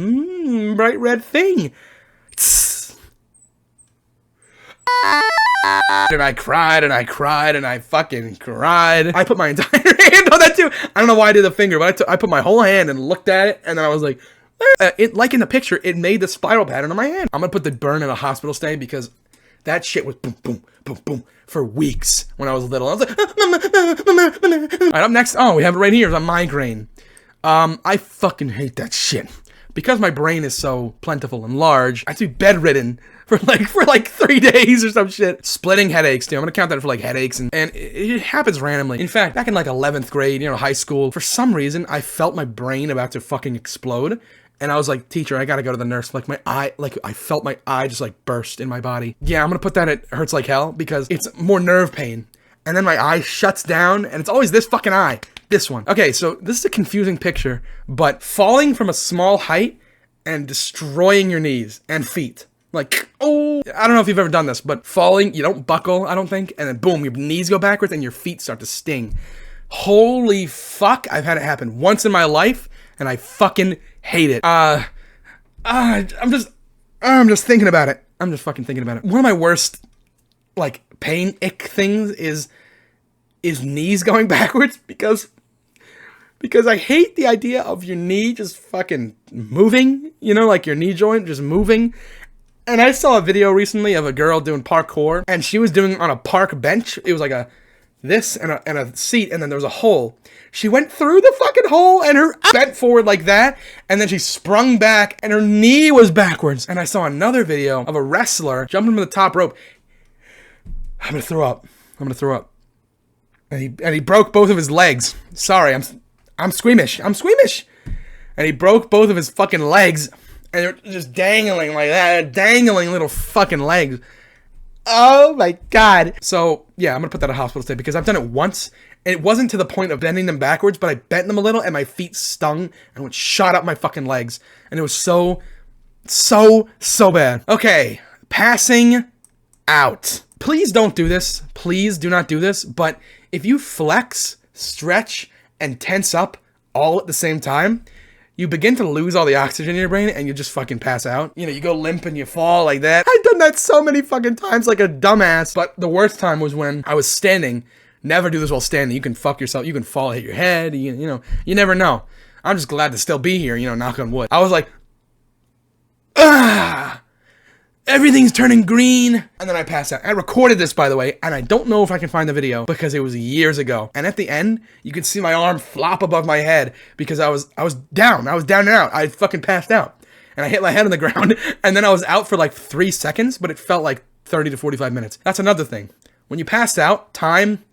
bright red thing. And I cried, and I cried, and I fucking cried. I put my entire hand on that too. I don't know why I did the finger, but I put my whole hand and looked at it, and then I was like, like in the picture, it made the spiral pattern on my hand. I'm gonna put the burn in a hospital stay because that shit was boom, boom, boom, boom for weeks when I was little. I was like, Alright, up next, we have it right here, is a migraine. I fucking hate that shit. Because my brain is so plentiful and large, I have to be bedridden for like 3 days or some shit. Splitting headaches too. I'm gonna count that for like headaches, and it happens randomly. In fact, back in like 11th grade, you know, high school, for some reason, I felt my brain about to fucking explode. And I was like, teacher, I gotta go to the nurse. Like my eye, like I felt my eye just like burst in my body. Yeah, I'm gonna put that at hurts like hell because it's more nerve pain. And then my eye shuts down, and it's always this fucking eye. This one. Okay, so this is a confusing picture, but falling from a small height and destroying your knees and feet. Like, oh, I don't know if you've ever done this, but falling, you don't buckle, I don't think, and then boom, your knees go backwards and your feet start to sting. Holy fuck, I've had it happen once in my life, and I fucking hate it. I'm just thinking about it. I'm just fucking thinking about it. One of my worst, like, pain ick things is knees going backwards because I hate the idea of your knee just fucking moving, you know, like your knee joint just moving. And I saw a video recently of a girl doing parkour, and she was doing it on a park bench. It was like this and a seat, and then there was a hole. She went through the fucking hole and her bent forward like that, and then she sprung back and her knee was backwards. And I saw another video of a wrestler jumping from the top rope. I'm gonna throw up. And he broke both of his legs. Sorry, I'm squeamish. And he broke both of his fucking legs, and they're just dangling like that, dangling little fucking legs. Oh my god. So yeah, I'm gonna put that in a hospital stay because I've done it once, and it wasn't to the point of bending them backwards, but I bent them a little, and my feet stung and went shot up my fucking legs, and it was so bad. Okay, passing out. Please don't do this. Please do not do this. But if you flex, stretch, and tense up all at the same time, you begin to lose all the oxygen in your brain and you just fucking pass out. You know, you go limp and you fall like that. I've done that so many fucking times like a dumbass. But the worst time was when I was standing. Never do this while standing. You can fuck yourself. You can fall, hit your head. You know, you never know. I'm just glad to still be here, you know, knock on wood. I was like, ah, everything's turning green. And then I passed out. I recorded this, by the way, and I don't know if I can find the video because it was years ago. And at the end, you could see my arm flop above my head because I was down. I was down and out. I fucking passed out. And I hit my head on the ground, and then I was out for like 3 seconds, but it felt like 30 to 45 minutes. That's another thing. When you pass out, time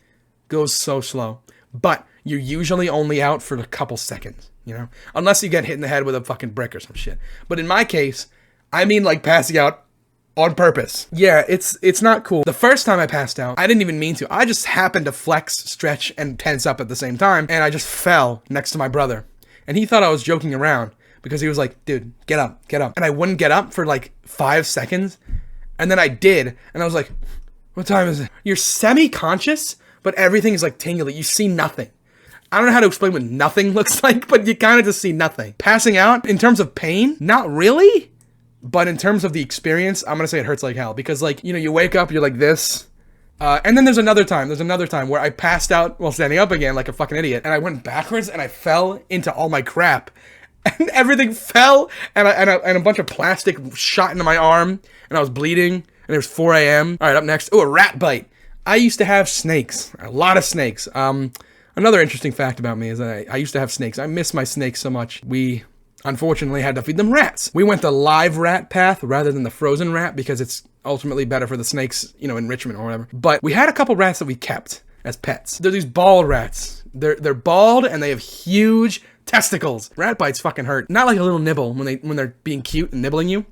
goes so slow. But you're usually only out for a couple seconds. You know, unless you get hit in the head with a fucking brick or some shit. But in my case, I mean like passing out on purpose. Yeah, it's not cool. The first time I passed out, I didn't even mean to. I just happened to flex, stretch, and tense up at the same time, and I just fell next to my brother. And he thought I was joking around because he was like, dude, get up, get up. And I wouldn't get up for like 5 seconds, and then I did, and I was like, what time is it? You're semi-conscious, but everything is like tingly. You see nothing. I don't know how to explain what nothing looks like, but you kind of just see nothing. Passing out, in terms of pain, not really. But in terms of the experience, I'm going to say it hurts like hell. Because, like, you know, you wake up, you're like this. And then there's another time where I passed out while standing up again like a fucking idiot. And I went backwards and I fell into all my crap. And everything fell. And a bunch of plastic shot into my arm. And I was bleeding. And it was 4 a.m. All right, up next. Oh, a rat bite. I used to have snakes. A lot of snakes. Another interesting fact about me is that I used to have snakes. I miss my snakes so much. We, unfortunately, had to feed them rats. We went the live rat path rather than the frozen rat because it's ultimately better for the snakes, you know, enrichment or whatever. But we had a couple rats that we kept as pets. They're these bald rats. They're bald and they have huge testicles. Rat bites fucking hurt. Not like a little nibble when they're being cute and nibbling you,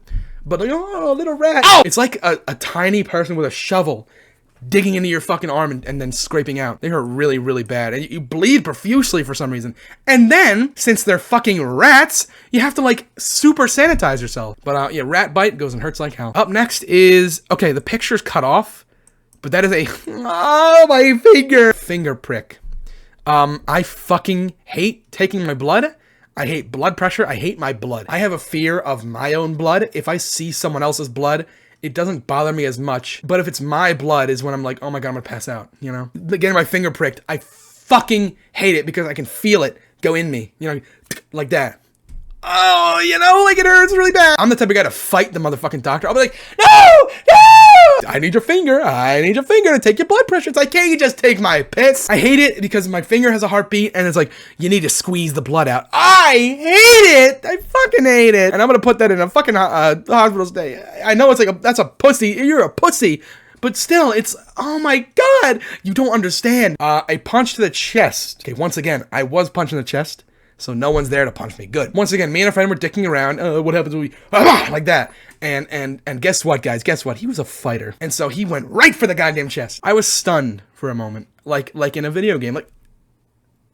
but like, oh, a little rat. Ow! It's like a tiny person with a shovel digging into your fucking arm and then scraping out. They hurt really, really bad. And you bleed profusely for some reason. And then, since they're fucking rats, you have to, like, super sanitize yourself. But, yeah, rat bite goes and hurts like hell. Up next is, okay, the picture's cut off, but that is a, oh, my finger. Finger prick. I fucking hate taking my blood. I hate blood pressure. I hate my blood. I have a fear of my own blood. If I see someone else's blood, it doesn't bother me as much, but if it's my blood is when I'm like, oh my God, I'm gonna pass out, you know? Getting my finger pricked, I fucking hate it because I can feel it go in me, you know, like that. Oh, you know, like it hurts really bad. I'm the type of guy to fight the motherfucking doctor. I'll be like, no, no! I need your finger. I need your finger to take your blood pressure. It's like, can't you just take my piss? I hate it because my finger has a heartbeat and it's like, you need to squeeze the blood out. I hate it. I fucking hate it. And I'm going to put that in a fucking hospital stay. I know it's like, that's a pussy. You're a pussy. But still, it's, oh my God. You don't understand. A punch to the chest. Okay, once again, I was punched in the chest. So no one's there to punch me. Good. Once again, me and a friend were dicking around. What happens when we... like that. And guess what, guys? Guess what? He was a fighter. And so he went right for the goddamn chest. I was stunned for a moment. Like in a video game. Like...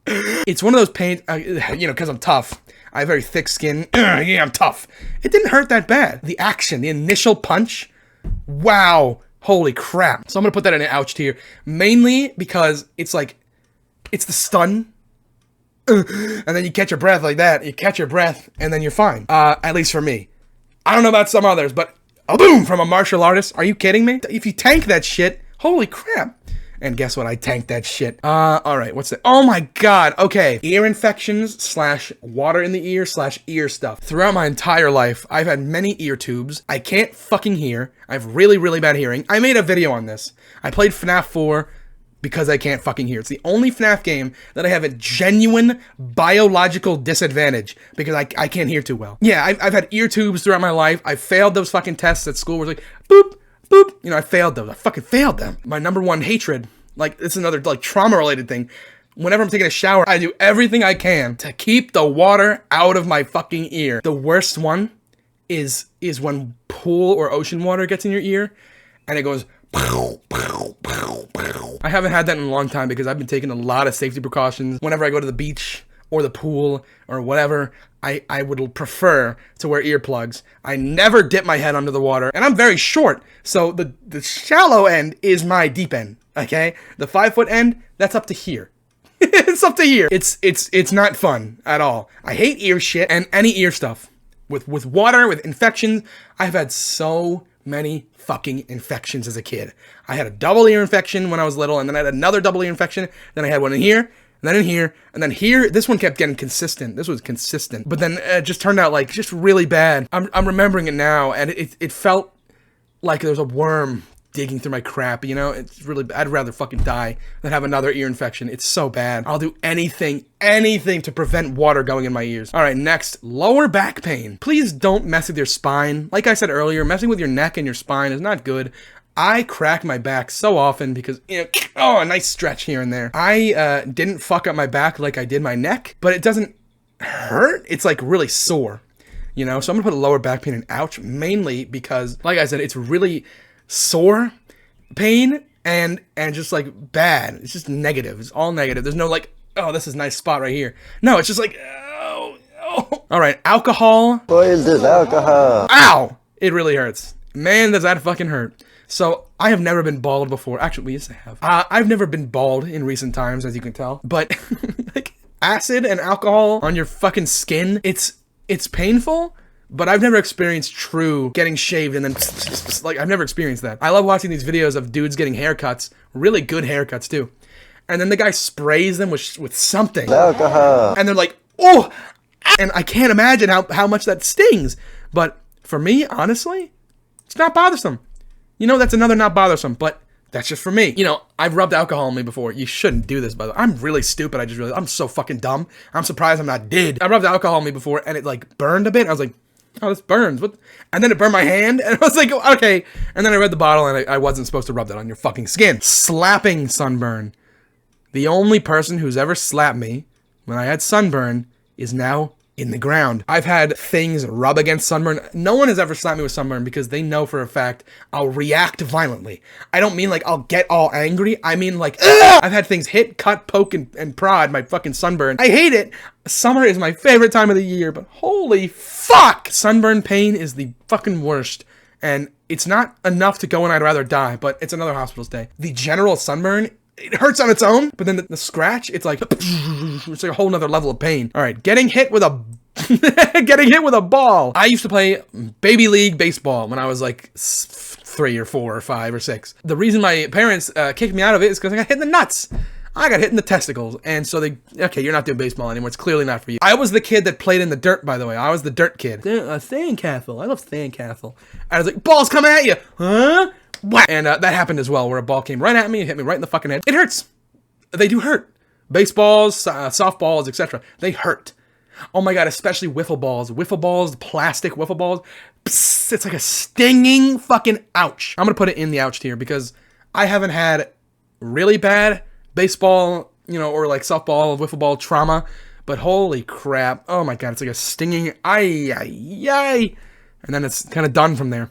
It's one of those pains... you know, because I'm tough. I have very thick skin. Yeah, I'm tough. It didn't hurt that bad. The action, the initial punch. Wow. Holy crap. So I'm going to put that in an ouch tier. Mainly because it's like... It's the stun... and then you catch your breath like that. You catch your breath, and then you're fine. At least for me. I don't know about some others, but a boom from a martial artist. Are you kidding me? If you tank that shit, holy crap. And guess what? I tanked that shit. All right, what's that? Oh my God. Okay. Ear infections / water in the ear / ear stuff. Throughout my entire life, I've had many ear tubes. I can't fucking hear. I have really, really bad hearing. I made a video on this. I played FNAF 4 because I can't fucking hear. It's the only FNAF game that I have a genuine biological disadvantage because I can't hear too well. Yeah, I've had ear tubes throughout my life. I failed those fucking tests at school where it's like, boop, boop. You know, I failed those. I fucking failed them. My number one hatred, like, it's another, like, trauma-related thing. Whenever I'm taking a shower, I do everything I can to keep the water out of my fucking ear. The worst one is when pool or ocean water gets in your ear and it goes... I haven't had that in a long time because I've been taking a lot of safety precautions. Whenever I go to the beach or the pool or whatever, I would prefer to wear earplugs. I never dip my head under the water, and I'm very short, so the shallow end is my deep end, okay? The 5-foot end, that's up to here. It's up to here. It's not fun at all. I hate ear shit and any ear stuff. With water, with infections. I've had so many fucking infections as a kid. I had a double ear infection when I was little, and then I had another double ear infection. Then I had one in here, and then in here, and then here. This one kept getting consistent. This was consistent. But then it just turned out like just really bad. I'm remembering it now, and it felt like there was a worm digging through my crap, you know? It's really bad. I'd rather fucking die than have another ear infection. It's so bad. I'll do anything to prevent water going in my ears. All right, next, lower back pain. Please don't mess with your spine. Like I said earlier, messing with your neck and your spine is not good. I crack my back so often because, you know, oh, a nice stretch here and there. I didn't fuck up my back like I did my neck, but it doesn't hurt. It's like really sore, you know? So I'm gonna put a lower back pain in ouch, mainly because, like I said, it's really sore pain and just like bad. It's just negative. It's all negative. There's no like, oh, this is a nice spot right here. No, it's just like, oh. All right, alcohol. Boy, is this alcohol. Ow! It really hurts. Man, does that fucking hurt. So I have never been bald before. Actually, we used to have. I've never been bald in recent times, as you can tell. But like acid and alcohol on your fucking skin, it's painful. But I've never experienced true getting shaved and then, like, I've never experienced that. I love watching these videos of dudes getting haircuts, really good haircuts too. And then the guy sprays them with something. Alcohol. And they're like, oh, and I can't imagine how much that stings. But for me, honestly, it's not bothersome. You know, that's another not bothersome, but that's just for me. You know, I've rubbed alcohol on me before. You shouldn't do this, by the way. I'm really stupid. I'm so fucking dumb. I'm surprised I'm not dead. I rubbed alcohol on me before and it like burned a bit. I was like, oh, this burns. What? And then it burned my hand, and I was like, okay. And then I read the bottle, and I wasn't supposed to rub that on your fucking skin. Slapping sunburn. The only person who's ever slapped me when I had sunburn is now in the ground. I've had things rub against sunburn. No one has ever slapped me with sunburn because they know for a fact I'll react violently. I don't mean like I'll get all angry. I mean like, ugh! I've had things hit, cut, poke, and prod my fucking sunburn. I hate it. Summer is my favorite time of the year, but holy fuck! Sunburn pain is the fucking worst. And it's not enough to go and I'd rather die, but it's another hospital stay. The general sunburn, it hurts on its own, but then the scratch, it's like a whole nother level of pain. All right, getting hit with a ball. I used to play baby league baseball when I was like 3 or 4 or 5 or 6. The reason my parents kicked me out of it is because I got hit in the nuts. I got hit in the testicles, and so okay, you're not doing baseball anymore. It's clearly not for you. I was the kid that played in the dirt, by the way. I was the dirt kid. Sandcastle. I love Sandcastle. And I was like, ball's coming at you. Huh? And that happened as well, where a ball came right at me and hit me right in the fucking head. It hurts. They do hurt. Baseballs, softballs, etc. They hurt. Oh my god, especially wiffle balls, plastic wiffle balls. Psst, it's like a stinging fucking ouch. I'm gonna put it in the ouch tier because I haven't had really bad baseball, you know, or like softball, wiffle ball trauma, but holy crap. Oh my god, it's like a stinging ay. And then it's kind of done from there.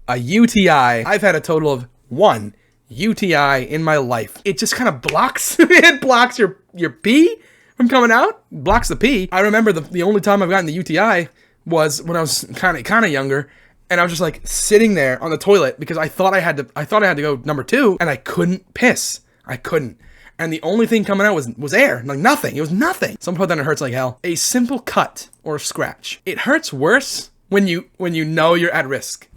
A UTI. I've had a total of 1 UTI in my life. It just kind of blocks, it blocks your pee from coming out, blocks the pee. I remember the only time I've gotten the UTI was when I was kind of younger, and I was just like sitting there on the toilet because I thought I had to go number 2, and I couldn't piss. I couldn't. And the only thing coming out was air, like nothing. It was nothing. Some people then it hurts like hell. A simple cut or scratch. It hurts worse when you know you're at risk.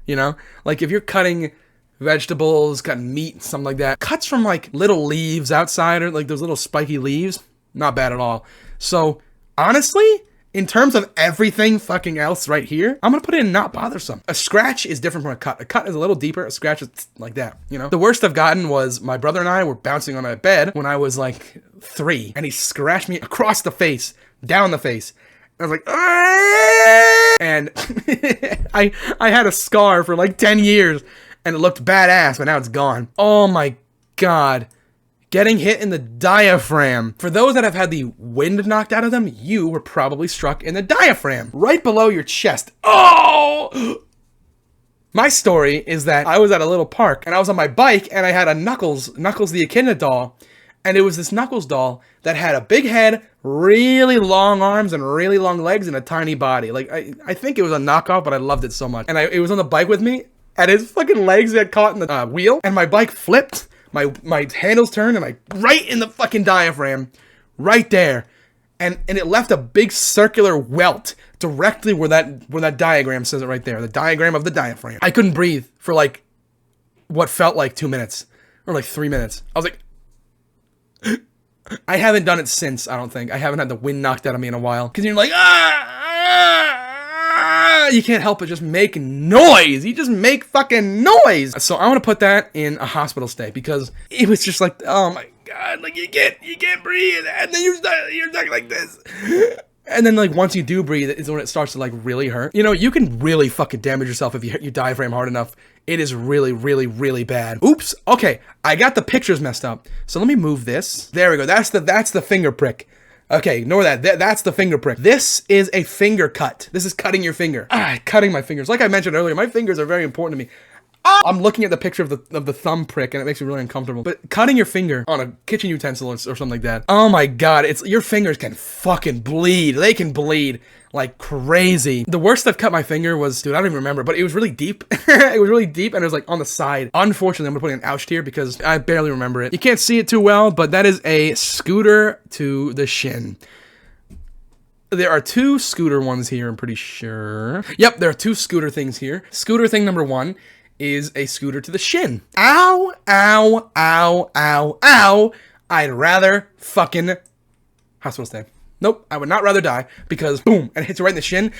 You know, like if you're cutting vegetables, cutting meat, something like that. Cuts from like little leaves outside, or like those little spiky leaves, not bad at all. So honestly, in terms of everything fucking else right here, I'm gonna put it in not bothersome. A scratch is different from a cut. A cut is a little deeper, a scratch is like that, you know? The worst I've gotten was my brother and I were bouncing on a bed when I was like 3, and he scratched me across the face, down the face. I was like, aah! And I had a scar for like 10 years, and it looked badass, but now it's gone. Oh my god. Getting hit in the diaphragm. For those that have had the wind knocked out of them, you were probably struck in the diaphragm, right below your chest. Oh! My story is that I was at a little park, and I was on my bike, and I had a Knuckles the Echidna doll, and it was this Knuckles doll that had a big head, really long arms, and really long legs, and a tiny body. Like, I think it was a knockoff, but I loved it so much. And it was on the bike with me, and his fucking legs got caught in the wheel, and my bike flipped. My handles turned, and right in the fucking diaphragm, right there, and it left a big circular welt directly where that diagram says it right there, the diagram of the diaphragm. I couldn't breathe for like what felt like 2 minutes or like 3 minutes. I was like, I haven't done it since. I don't think I haven't had the wind knocked out of me in a while, because you're like, you can't help but just make noise. You just make fucking noise. So I want to put that in a hospital stay, because it was just like, oh my god, like you can't breathe, and then you're stuck like this. And then like once you do breathe is when it starts to like really hurt. You know, you can really fucking damage yourself if you hit your diaphragm hard enough. It is really, really, really bad. Oops. Okay, I got the pictures messed up. So let me move this. There we go. That's the finger prick. Okay, ignore that. That's the finger prick. This is a finger cut. This is cutting your finger. Cutting my fingers. Like I mentioned earlier, my fingers are very important to me. I'm looking at the picture of the thumb prick, and it makes me really uncomfortable. But cutting your finger on a kitchen utensil or something like that. Oh my god, your fingers can fucking bleed. They can bleed like crazy. The worst I've cut my finger was, dude, I don't even remember, but it was really deep. It was really deep, and it was like on the side. Unfortunately, I'm gonna put in an ouch here because I barely remember it. You can't see it too well, but that is a scooter to the shin. There are 2 scooter ones here, I'm pretty sure. Yep, there are 2 scooter things here. Scooter thing number 1 is a scooter to the shin. Ow, ow, ow, ow, ow. I'd rather fucking hospital stay. Nope, I would not rather die, because boom, and it hits you right in the shin.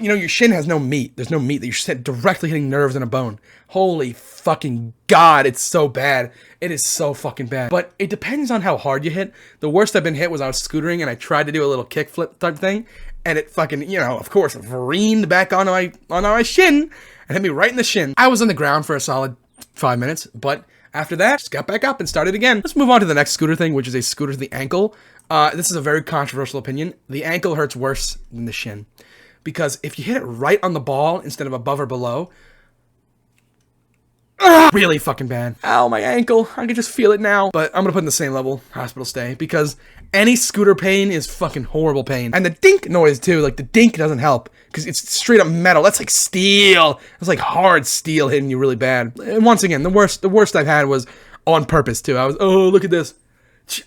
You know, your shin has no meat. There's no meat that you're directly hitting nerves and a bone. Holy fucking god, it's so bad. It is so fucking bad. But it depends on how hard you hit. The worst I've been hit was I was scootering and I tried to do a little kickflip type thing, and it fucking, you know, of course, careened back onto my shin and hit me right in the shin. I was on the ground for a solid 5 minutes, but after that, just got back up and started again. Let's move on to the next scooter thing, which is a scooter to the ankle. This is a very controversial opinion. The ankle hurts worse than the shin, because if you hit it right on the ball instead of above or below, really fucking bad. Ow, my ankle. I can just feel it now. But I'm gonna put in the same level, hospital stay, because any scooter pain is fucking horrible pain. And the dink noise too, like the dink doesn't help, because it's straight up metal. That's like steel. It's like hard steel hitting you really bad. And once again, the worst I've had was on purpose too. I was, oh, look at this.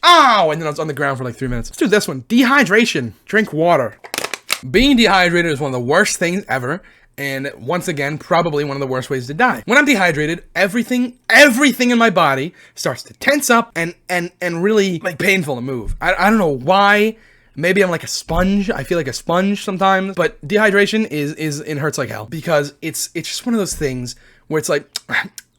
Ow! And then I was on the ground for like 3 minutes. Let's do this one. Dehydration. Drink water. Being dehydrated is one of the worst things ever. And once again, probably one of the worst ways to die. When I'm dehydrated, everything in my body starts to tense up and really like painful to move. I don't know why. Maybe I'm like a sponge. I feel like a sponge sometimes. But dehydration it hurts like hell, because it's just one of those things where it's like,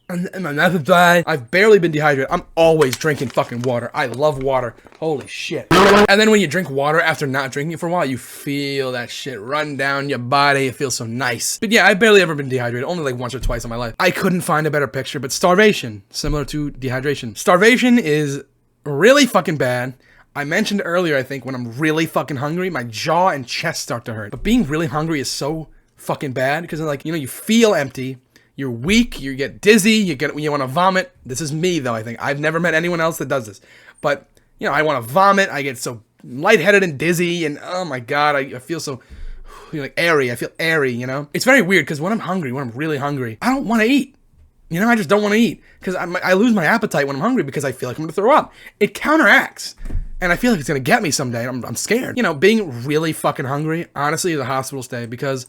I've barely been dehydrated. I'm always drinking fucking water. I love water. Holy shit. And then when you drink water after not drinking it for a while, you feel that shit run down your body. It feels so nice. But yeah, I've barely ever been dehydrated. Only like once or twice in my life. I couldn't find a better picture, but starvation, similar to dehydration. Starvation is really fucking bad. I mentioned earlier, I think, when I'm really fucking hungry, my jaw and chest start to hurt. But being really hungry is so fucking bad, because like, you know, you feel empty. You're weak, you get dizzy, you want to vomit. This is me though, I think. I've never met anyone else that does this. But, you know, I want to vomit, I get so lightheaded and dizzy, and oh my god, I feel so, you know, like airy. I feel airy, you know? It's very weird, because when I'm hungry, when I'm really hungry, I don't want to eat. You know, I just don't want to eat. Because I lose my appetite when I'm hungry, because I feel like I'm going to throw up. It counteracts. And I feel like it's going to get me someday. I'm scared. You know, being really fucking hungry, honestly, is a hospital stay, because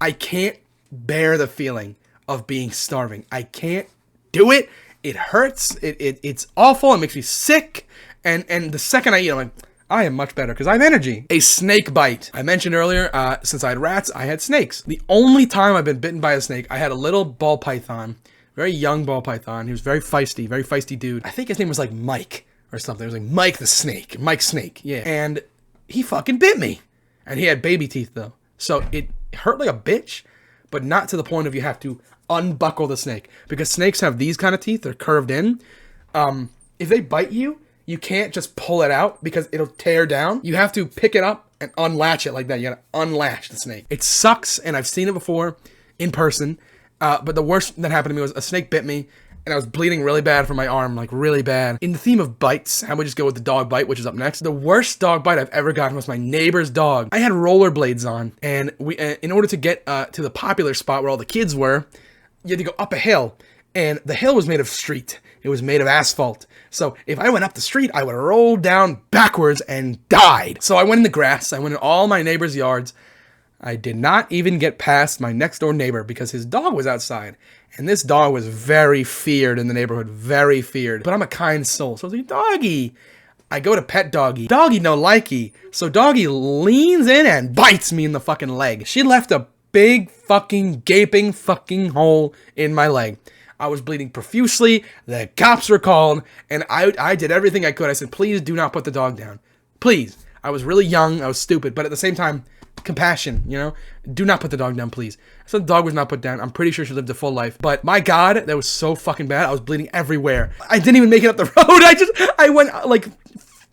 I can't bear the feeling of being starving. I can't do it. It hurts. It's awful. It makes me sick. And the second I eat, I'm like, I am much better because I have energy. A snake bite. I mentioned earlier, since I had rats, I had snakes. The only time I've been bitten by a snake, I had a little ball python, very young ball python. He was very feisty dude. I think his name was like Mike or something. It was like Mike the Snake. Mike Snake, yeah. And he fucking bit me. And he had baby teeth though. So it hurt like a bitch, but not to the point of you have to unbuckle the snake, because snakes have these kind of teeth. They're curved in. If they bite you, you can't just pull it out because it'll tear down. You have to pick it up and unlatch it like that. You gotta unlatch the snake. It sucks, and I've seen it before in person. But the worst that happened to me was a snake bit me, and I was bleeding really bad from my arm, like really bad. In the theme of bites, how about we just go with the dog bite, which is up next. The worst dog bite I've ever gotten was my neighbor's dog. I had rollerblades on, and in order to get to the popular spot where all the kids were, you had to go up a hill, and the hill was made of street. It was made of asphalt. So if I went up the street, I would roll down backwards and died. So I went in the grass. I went in all my neighbors' yards. I did not even get past my next door neighbor because his dog was outside. And this dog was very feared in the neighborhood, very feared. But I'm a kind soul, so I was like, doggy. I go to pet doggy. Doggy no likey. So doggy leans in and bites me in the fucking leg. She left a big fucking gaping fucking hole in my leg. I was bleeding profusely. The cops were called, and I did everything I could. I said, please do not put the dog down. Please. I was really young. I was stupid, but at the same time, compassion, you know? Do not put the dog down, please. So the dog was not put down. I'm pretty sure she lived a full life. But my God, that was so fucking bad. I was bleeding everywhere. I didn't even make it up the road. I went like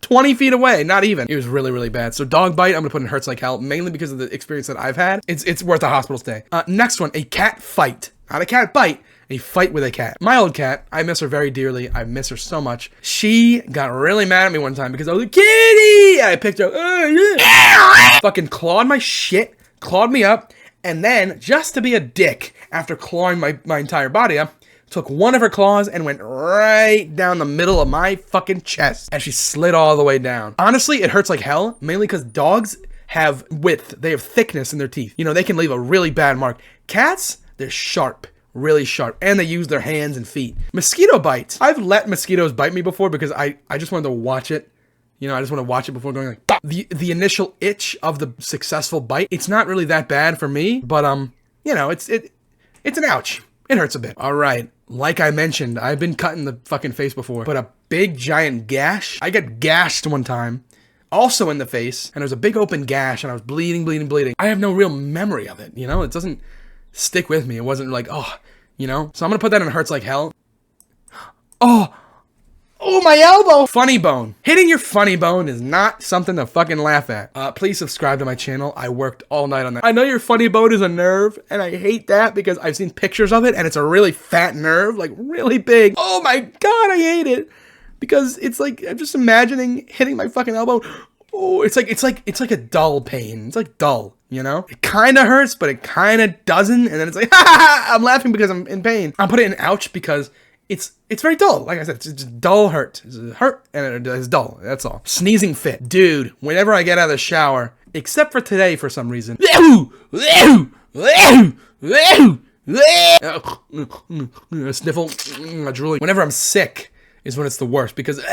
20 feet away. Not even. It was really, really bad. So dog bite, I'm gonna put in hurts like hell, mainly because of the experience that I've had. It's worth a hospital stay. Next one, a cat fight. Not a cat bite. A fight with a cat. My old cat, I miss her very dearly. I miss her so much. She got really mad at me one time because I was like, kitty! And I picked her up. Oh, yeah. Fucking clawed my shit, clawed me up, and then, just to be a dick, after clawing my entire body up, took one of her claws and went right down the middle of my fucking chest. And she slid all the way down. Honestly, it hurts like hell, mainly because dogs have width. They have thickness in their teeth. You know, they can leave a really bad mark. Cats, they're sharp. Really sharp, and they use their hands and feet. Mosquito bites. I've let mosquitoes bite me before because I just wanted to watch it. You know, I just want to watch it before going like, bah! The initial itch of the successful bite, it's not really that bad for me, but you know, it's an ouch. It hurts a bit. All right, like I mentioned, I've been cut in the fucking face before, but a big giant gash. I got gashed one time, also in the face, and there was a big open gash, and I was bleeding. I have no real memory of it. You know, it doesn't stick with me. It wasn't like, oh, you know? So I'm gonna put that in hurts like hell. Oh, my elbow! Funny bone. Hitting your funny bone is not something to fucking laugh at. Please subscribe to my channel. I worked all night on that. I know your funny bone is a nerve, and I hate that because I've seen pictures of it, and it's a really fat nerve, like really big. Oh my God, I hate it. Because it's like, I'm just imagining hitting my fucking elbow. Oh, it's like a dull pain. It's like dull, you know? It kind of hurts, but it kind of doesn't. And then it's like, ha ha ha, I'm laughing because I'm in pain. I'll put it in ouch because it's very dull. Like I said, it's just dull hurt. It's a hurt and it's dull. That's all. Sneezing fit. Dude, whenever I get out of the shower, except for today for some reason. Sniffle, drooling. Whenever I'm sick is when it's the worst because it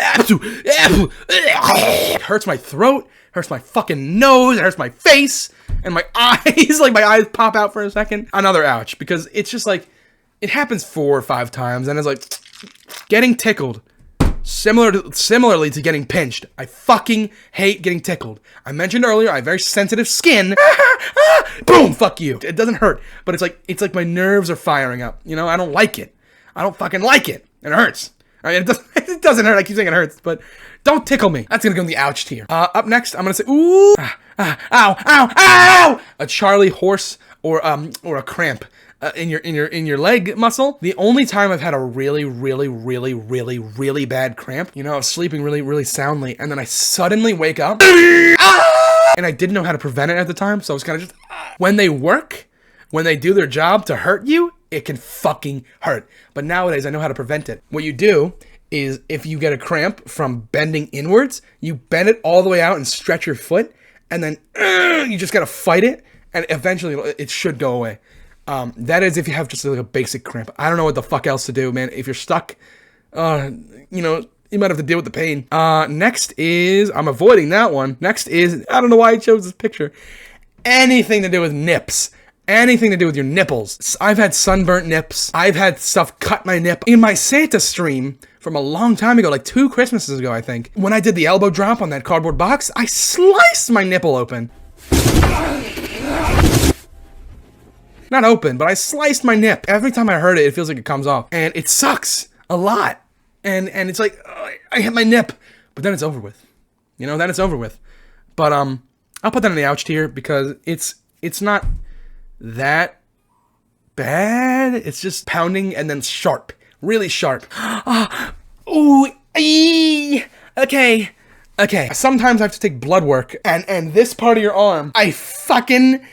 hurts my throat, hurts my fucking nose, it hurts my face, and my eyes, like my eyes pop out for a second. Another ouch, because it's just like, it happens 4 or 5 times, and it's like, getting tickled, similarly to getting pinched. I fucking hate getting tickled. I mentioned earlier, I have very sensitive skin. Boom, fuck you. It doesn't hurt, but it's like my nerves are firing up. You know, I don't like it. I don't fucking like it, and it hurts. I mean, it doesn't hurt. I keep saying it hurts, but don't tickle me. That's gonna go in the ouch tier. Up next, I'm gonna say, ooh, ow, ow, ow, a Charlie horse or a cramp in your leg muscle. The only time I've had a really bad cramp, you know, I was sleeping really soundly, and then I suddenly wake up, and I didn't know how to prevent it at the time, so I was kind of just, when they work, when they do their job to hurt you, it can fucking hurt. But nowadays, I know how to prevent it. What you do is, if you get a cramp from bending inwards, you bend it all the way out and stretch your foot, and then you just gotta fight it, and eventually it should go away. That is if you have just like a basic cramp. I don't know what the fuck else to do, man. If you're stuck, you know, you might have to deal with the pain. Next is, I'm avoiding that one. Next is, I don't know why I chose this picture. Anything to do with nips. Anything to do with your nipples. I've had sunburnt nips. I've had stuff cut my nip. In my Santa stream from a long time ago, like 2 Christmases ago, I think, when I did the elbow drop on that cardboard box, I sliced my nipple open. Not open, but I sliced my nip. Every time I hurt it, it feels like it comes off. And it sucks a lot. And it's like, I hit my nip, but then it's over with. You know, then it's over with. But I'll put that in the ouch tier because it's not that bad. It's just pounding and then sharp, really sharp. Ooh, okay. Sometimes I have to take blood work, and this part of your arm, I fucking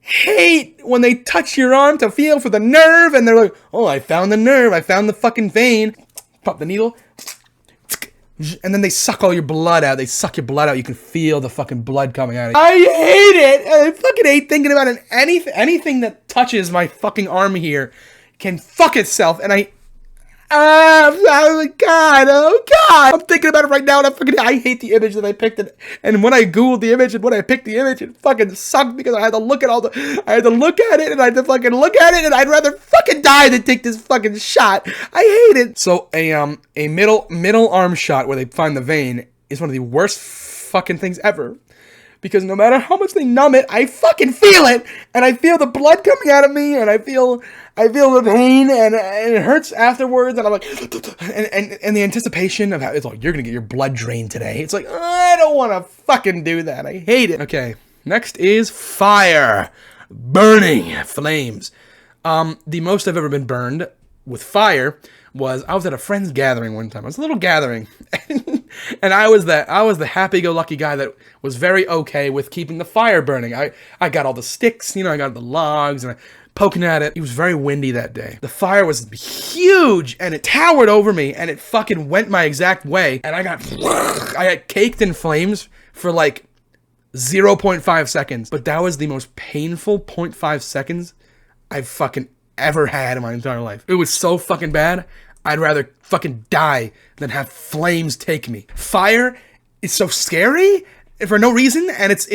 hate when they touch your arm to feel for the nerve, and they're like, oh, I found the nerve, I found the fucking vein. Pop the needle, and then they suck all your blood out. They suck your blood out. You can feel the fucking blood coming out of you. I hate it. I fucking hate thinking about it. Anything that touches my fucking arm here can fuck itself, and oh God, I'm thinking about it right now, and I hate the image that I picked it. And when I googled the image and when I picked the image, it fucking sucked because I had to look at I had to look at it, and I had to fucking look at it, and I'd rather fucking die than take this fucking shot. I hate it. So a middle arm shot where they find the vein is one of the worst fucking things ever. Because no matter how much they numb it, I fucking feel it, and I feel the blood coming out of me, and I feel the pain, and it hurts afterwards, and I'm like, and the anticipation of how it's like, you're gonna get your blood drained today. It's like, I don't want to fucking do that. I hate it. Okay, next is fire, burning, flames. The most I've ever been burned with fire was I was at a friend's gathering one time. It was a little gathering, and I was the happy-go-lucky guy that was very okay with keeping the fire burning. I got all the sticks, you know, I got the logs, and I poking at it. It was very windy that day. The fire was huge, and it towered over me, and it fucking went my exact way, and I got caked in flames for like 0.5 seconds. But that was the most painful 0.5 seconds I've fucking ever had in my entire life. It was so fucking bad, I'd rather fucking die than have flames take me. Fire is so scary for no reason, and it's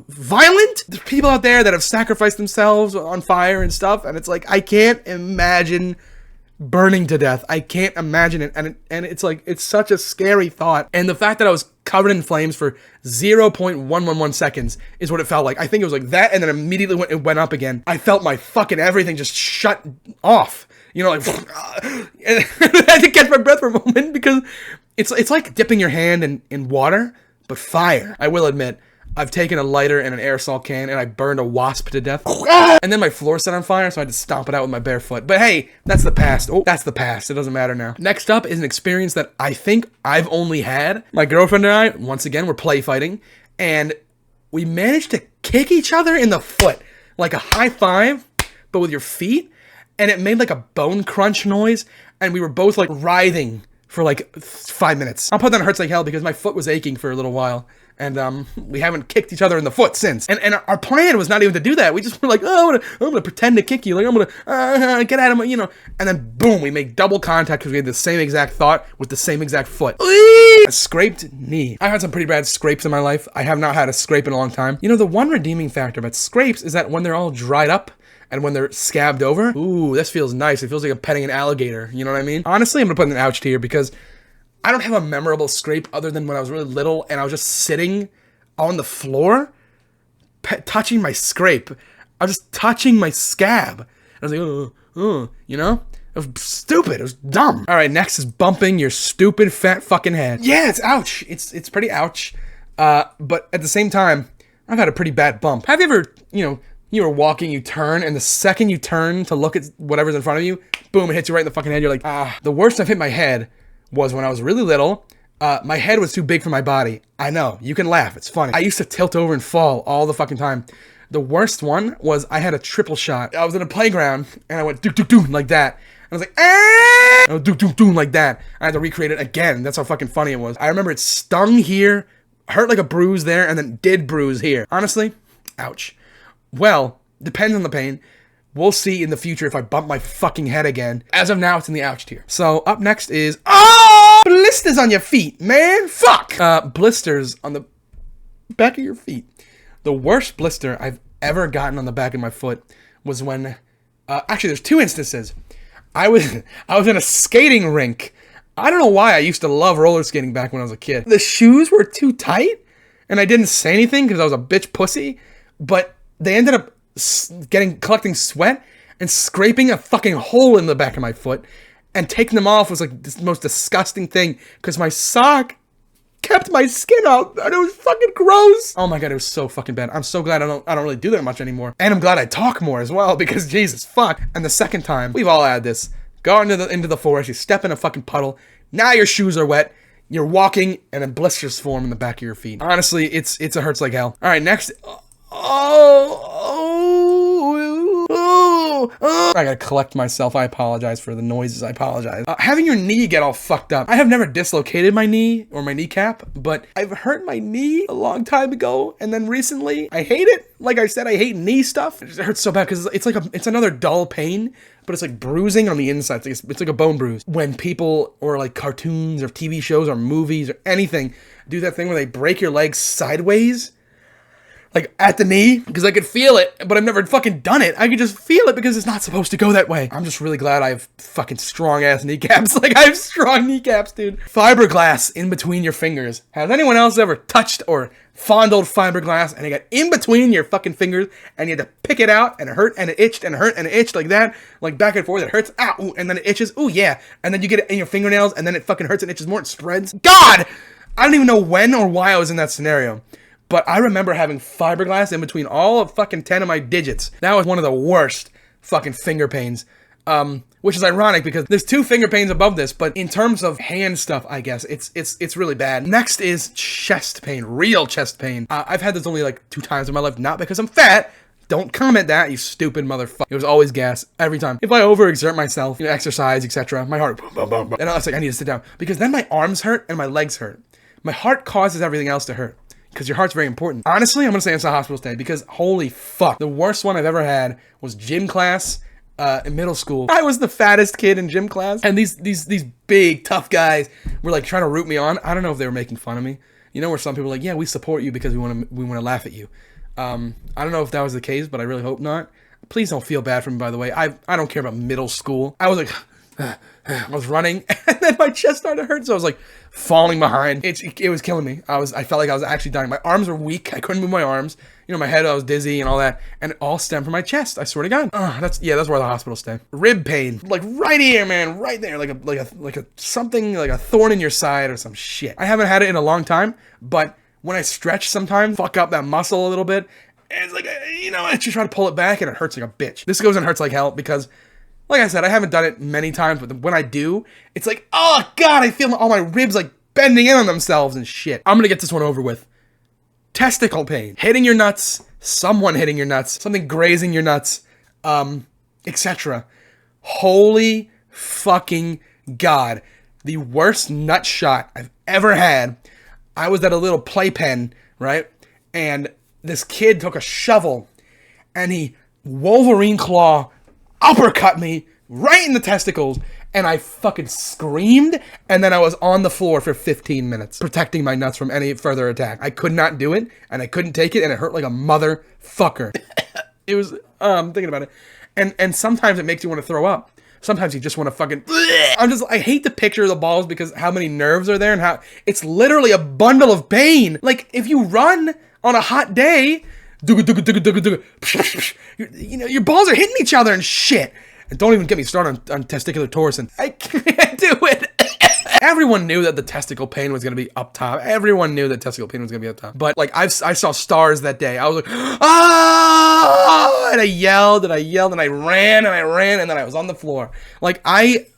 violent. There's people out there that have sacrificed themselves on fire and stuff, and it's like, I can't imagine burning to death. I can't imagine it, and it's like, it's such a scary thought. And the fact that I was covered in flames for 0.111 seconds is what it felt like. I think it was like that, and then immediately it went up again. I felt my fucking everything just shut off. You know, like, and I had to catch my breath for a moment because it's like dipping your hand in water, but fire. I will admit, I've taken a lighter and an aerosol can and I burned a wasp to death. And then my floor set on fire, so I had to stomp it out with my bare foot. But hey, that's the past. Oh, that's the past. It doesn't matter now. Next up is an experience that I think I've only had. My girlfriend and I, once again, were play fighting, and we managed to kick each other in the foot. Like a high five, but with your feet. And it made like a bone crunch noise, and we were both like writhing for like 5 minutes. I'll put that on Hurts Like Hell because my foot was aching for a little while, and we haven't kicked each other in the foot since. And our plan was not even to do that. We just were like, oh, I'm gonna pretend to kick you, like I'm gonna get at him, you know. And then boom, we make double contact because we had the same exact thought with the same exact foot. A scraped knee. I've had some pretty bad scrapes in my life. I have not had a scrape in a long time. You know, the one redeeming factor about scrapes is that when they're all dried up, and when they're scabbed over, ooh, this feels nice. It feels like I'm petting an alligator, you know what I mean? Honestly, I'm gonna put an ouch here because I don't have a memorable scrape other than when I was really little and I was just sitting on the floor, touching my scrape. I was just touching my scab. I was like, you know? It was stupid, it was dumb. All right, next is bumping your stupid fat fucking head. Yeah, it's ouch. It's pretty ouch. But at the same time, I've had a pretty bad bump. Have you ever, you know, you were walking, you turn, and the second you turn to look at whatever's in front of you, boom, it hits you right in the fucking head. You're like, ah. The worst I've hit my head was when I was really little. My head was too big for my body. I know, you can laugh, it's funny. I used to tilt over and fall all the fucking time. The worst one was I had a triple shot. I was in a playground, and I went do like that. And I was like, ah! I went do like that. I had to recreate it again. That's how fucking funny it was. I remember it stung here, hurt like a bruise there, and then did bruise here. Honestly, ouch. Well, depends on the pain. We'll see in the future if I bump my fucking head again. As of now, it's in the ouch tier. So up next is, blisters on your feet, man. Fuck. Blisters on the back of your feet. The worst blister I've ever gotten on the back of my foot was when, actually there's two instances. I was in a skating rink. I don't know why I used to love roller skating back when I was a kid. The shoes were too tight, and I didn't say anything because I was a bitch pussy, but they ended up collecting sweat and scraping a fucking hole in the back of my foot, and taking them off was like the most disgusting thing because my sock kept my skin out and it was fucking gross. Oh my god, it was so fucking bad. I'm so glad I don't really do that much anymore. And I'm glad I talk more as well because Jesus fuck. And the second time, we've all had this. Go out into the forest, you step in a fucking puddle, now your shoes are wet, you're walking, and then blisters form in the back of your feet. Honestly, it's a hurts like hell. Alright, next. Oh, I gotta collect myself. I apologize for the noises. I apologize. Having your knee get all fucked up. I have never dislocated my knee or my kneecap, but I've hurt my knee a long time ago, and then recently I hate it. Like I said, I hate knee stuff. It just hurts so bad because it's another dull pain, but it's like bruising on the inside. It's like a bone bruise. When people or like cartoons or TV shows or movies or anything do that thing where they break your legs sideways, like at the knee, because I could feel it, but I've never fucking done it. I could just feel it because it's not supposed to go that way. I'm just really glad I have fucking strong ass kneecaps. Like I have strong kneecaps, dude. Fiberglass in between your fingers. Has anyone else ever touched or fondled fiberglass and it got in between your fucking fingers and you had to pick it out and it hurt and it itched and it hurt and it itched like that, like back and forth? It hurts, ow, and then it itches, ooh yeah, and then you get it in your fingernails and then it fucking hurts and itches more and spreads. God! I don't even know when or why I was in that scenario. But I remember having fiberglass in between all of fucking 10 of my digits. That was one of the worst fucking finger pains. Which is ironic because there's 2 finger pains above this, but in terms of hand stuff, I guess, it's really bad. Next is chest pain, real chest pain. I've had this only like 2 times in my life, not because I'm fat. Don't comment that, you stupid motherfucker. It was always gas, every time. If I overexert myself, you know, exercise, etc., my heart, boom, boom, boom, boom. And I was like, I need to sit down. Because then my arms hurt and my legs hurt. My heart causes everything else to hurt. Because your heart's very important. Honestly, I'm gonna say it's a hospital stay because holy fuck. The worst one I've ever had was gym class in middle school. I was the fattest kid in gym class. And these big, tough guys were like trying to root me on. I don't know if they were making fun of me. You know where some people are like, yeah, we support you because we wanna laugh at you. I don't know if that was the case, but I really hope not. Please don't feel bad for me, by the way. I don't care about middle school. I was like, I was running and then my chest started to hurt, so I was like falling behind. It was killing me. I felt like I was actually dying. My arms were weak. I couldn't move my arms. You know, my head, I was dizzy and all that, and it all stemmed from my chest. I swear to God. That's where the hospital stay. Rib pain, like right here, man, right there, like a something like a thorn in your side or some shit. I haven't had it in a long time, but when I stretch, sometimes fuck up that muscle a little bit. And it's like, you know, I just try to pull it back and it hurts like a bitch. This goes and hurts like hell because, like I said, I haven't done it many times, but when I do, it's like, oh God, I feel all my ribs like bending in on themselves and shit. I'm gonna get this one over with. Testicle pain. Hitting your nuts, someone hitting your nuts, something grazing your nuts, etc. Holy fucking God. The worst nut shot I've ever had. I was at a little playpen, right? And this kid took a shovel and he Wolverine claw uppercut me right in the testicles, and I fucking screamed, and then I was on the floor for 15 minutes, protecting my nuts from any further attack. I could not do it, and I couldn't take it, and it hurt like a motherfucker. It was, thinking about it. And sometimes it makes you want to throw up. Sometimes you just want to fucking, I hate the picture of the balls because how many nerves are there and how, it's literally a bundle of pain. Like, if you run on a hot day, you know, your balls are hitting each other and shit. And don't even get me started on testicular torsion. I can't do it. Everyone knew that the testicle pain was going to be up top. Everyone knew that testicle pain was going to be up top. But, like, I saw stars that day. I was like, ah! And I yelled, and I yelled, and I ran, and then I was on the floor. Like,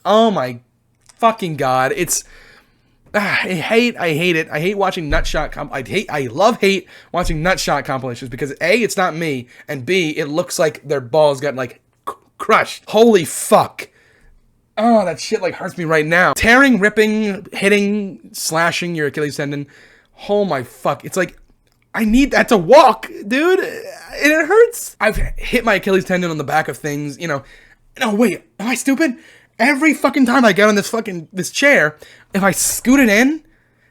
oh my fucking God. It's, I hate it. I hate watching nutshot I love hate watching nutshot compilations because A, it's not me, and B, it looks like their balls got, like, crushed. Holy fuck. Oh, that shit like hurts me right now. Tearing, ripping, hitting, slashing your Achilles tendon. Oh my fuck. It's like, I need that to walk, dude. And it hurts. I've hit my Achilles tendon on the back of things, you know. No, wait, am I stupid? Every fucking time I get on this chair, if I scoot it in,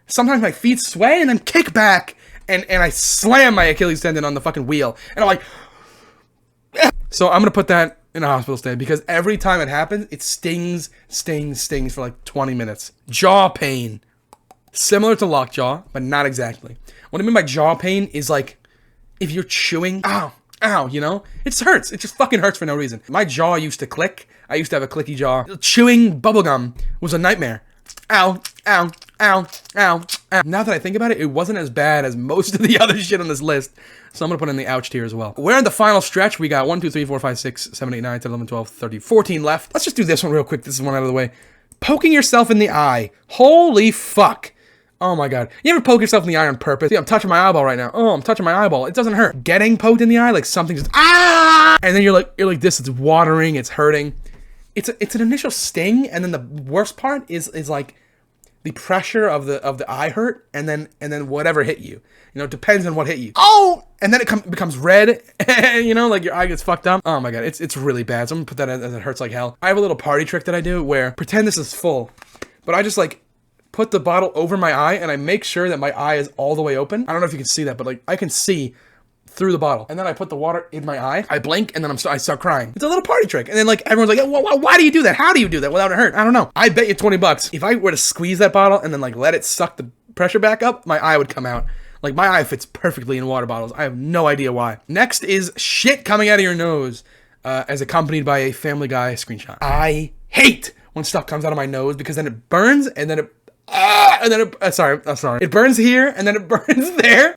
sometimes my feet sway and then kick back and I slam my Achilles tendon on the fucking wheel. And I'm like, so I'm gonna put that in a hospital stay because every time it happens, it stings for like 20 minutes. Jaw pain. Similar to lockjaw, but not exactly. What I mean by jaw pain is like, if you're chewing, ow, you know? It hurts. It just fucking hurts for no reason. My jaw used to click. I used to have a clicky jaw. Chewing bubblegum was a nightmare. Ow, ow, ow, ow, ow. Now that I think about it, it wasn't as bad as most of the other shit on this list. So I'm going to put in the ouch tier as well. We're in the final stretch. We got 1, 2, 3, 4, 5, 6, 7, 8, 9, 10, 11, 12, 13, 14 left. Let's just do this one real quick. This is one out of the way. Poking yourself in the eye. Holy fuck. Oh my god. You ever poke yourself in the eye on purpose? See, I'm touching my eyeball right now. Oh, I'm touching my eyeball. It doesn't hurt. Getting poked in the eye, like something just and then you're like this, it's watering, it's hurting. It's an initial sting, and then the worst part is like the pressure of the eye hurt, and then whatever hit you. You know, it depends on what hit you. Oh! And then it becomes red, you know, like your eye gets fucked up. Oh my god, it's really bad. So I'm gonna put that as it hurts like hell. I have a little party trick that I do where pretend this is full, but I just like put the bottle over my eye and I make sure that my eye is all the way open. I don't know if you can see that, but like I can see through the bottle. And then I put the water in my eye, I blink, and then I start crying. It's a little party trick. And then like everyone's like, why do you do that? How do you do that without it hurt? I don't know. I bet you 20 bucks. If I were to squeeze that bottle and then like let it suck the pressure back up, my eye would come out. Like my eye fits perfectly in water bottles. I have no idea why. Next is shit coming out of your nose, as accompanied by a Family Guy screenshot. I hate when stuff comes out of my nose because then it burns and then it, sorry. It burns here and then it burns there.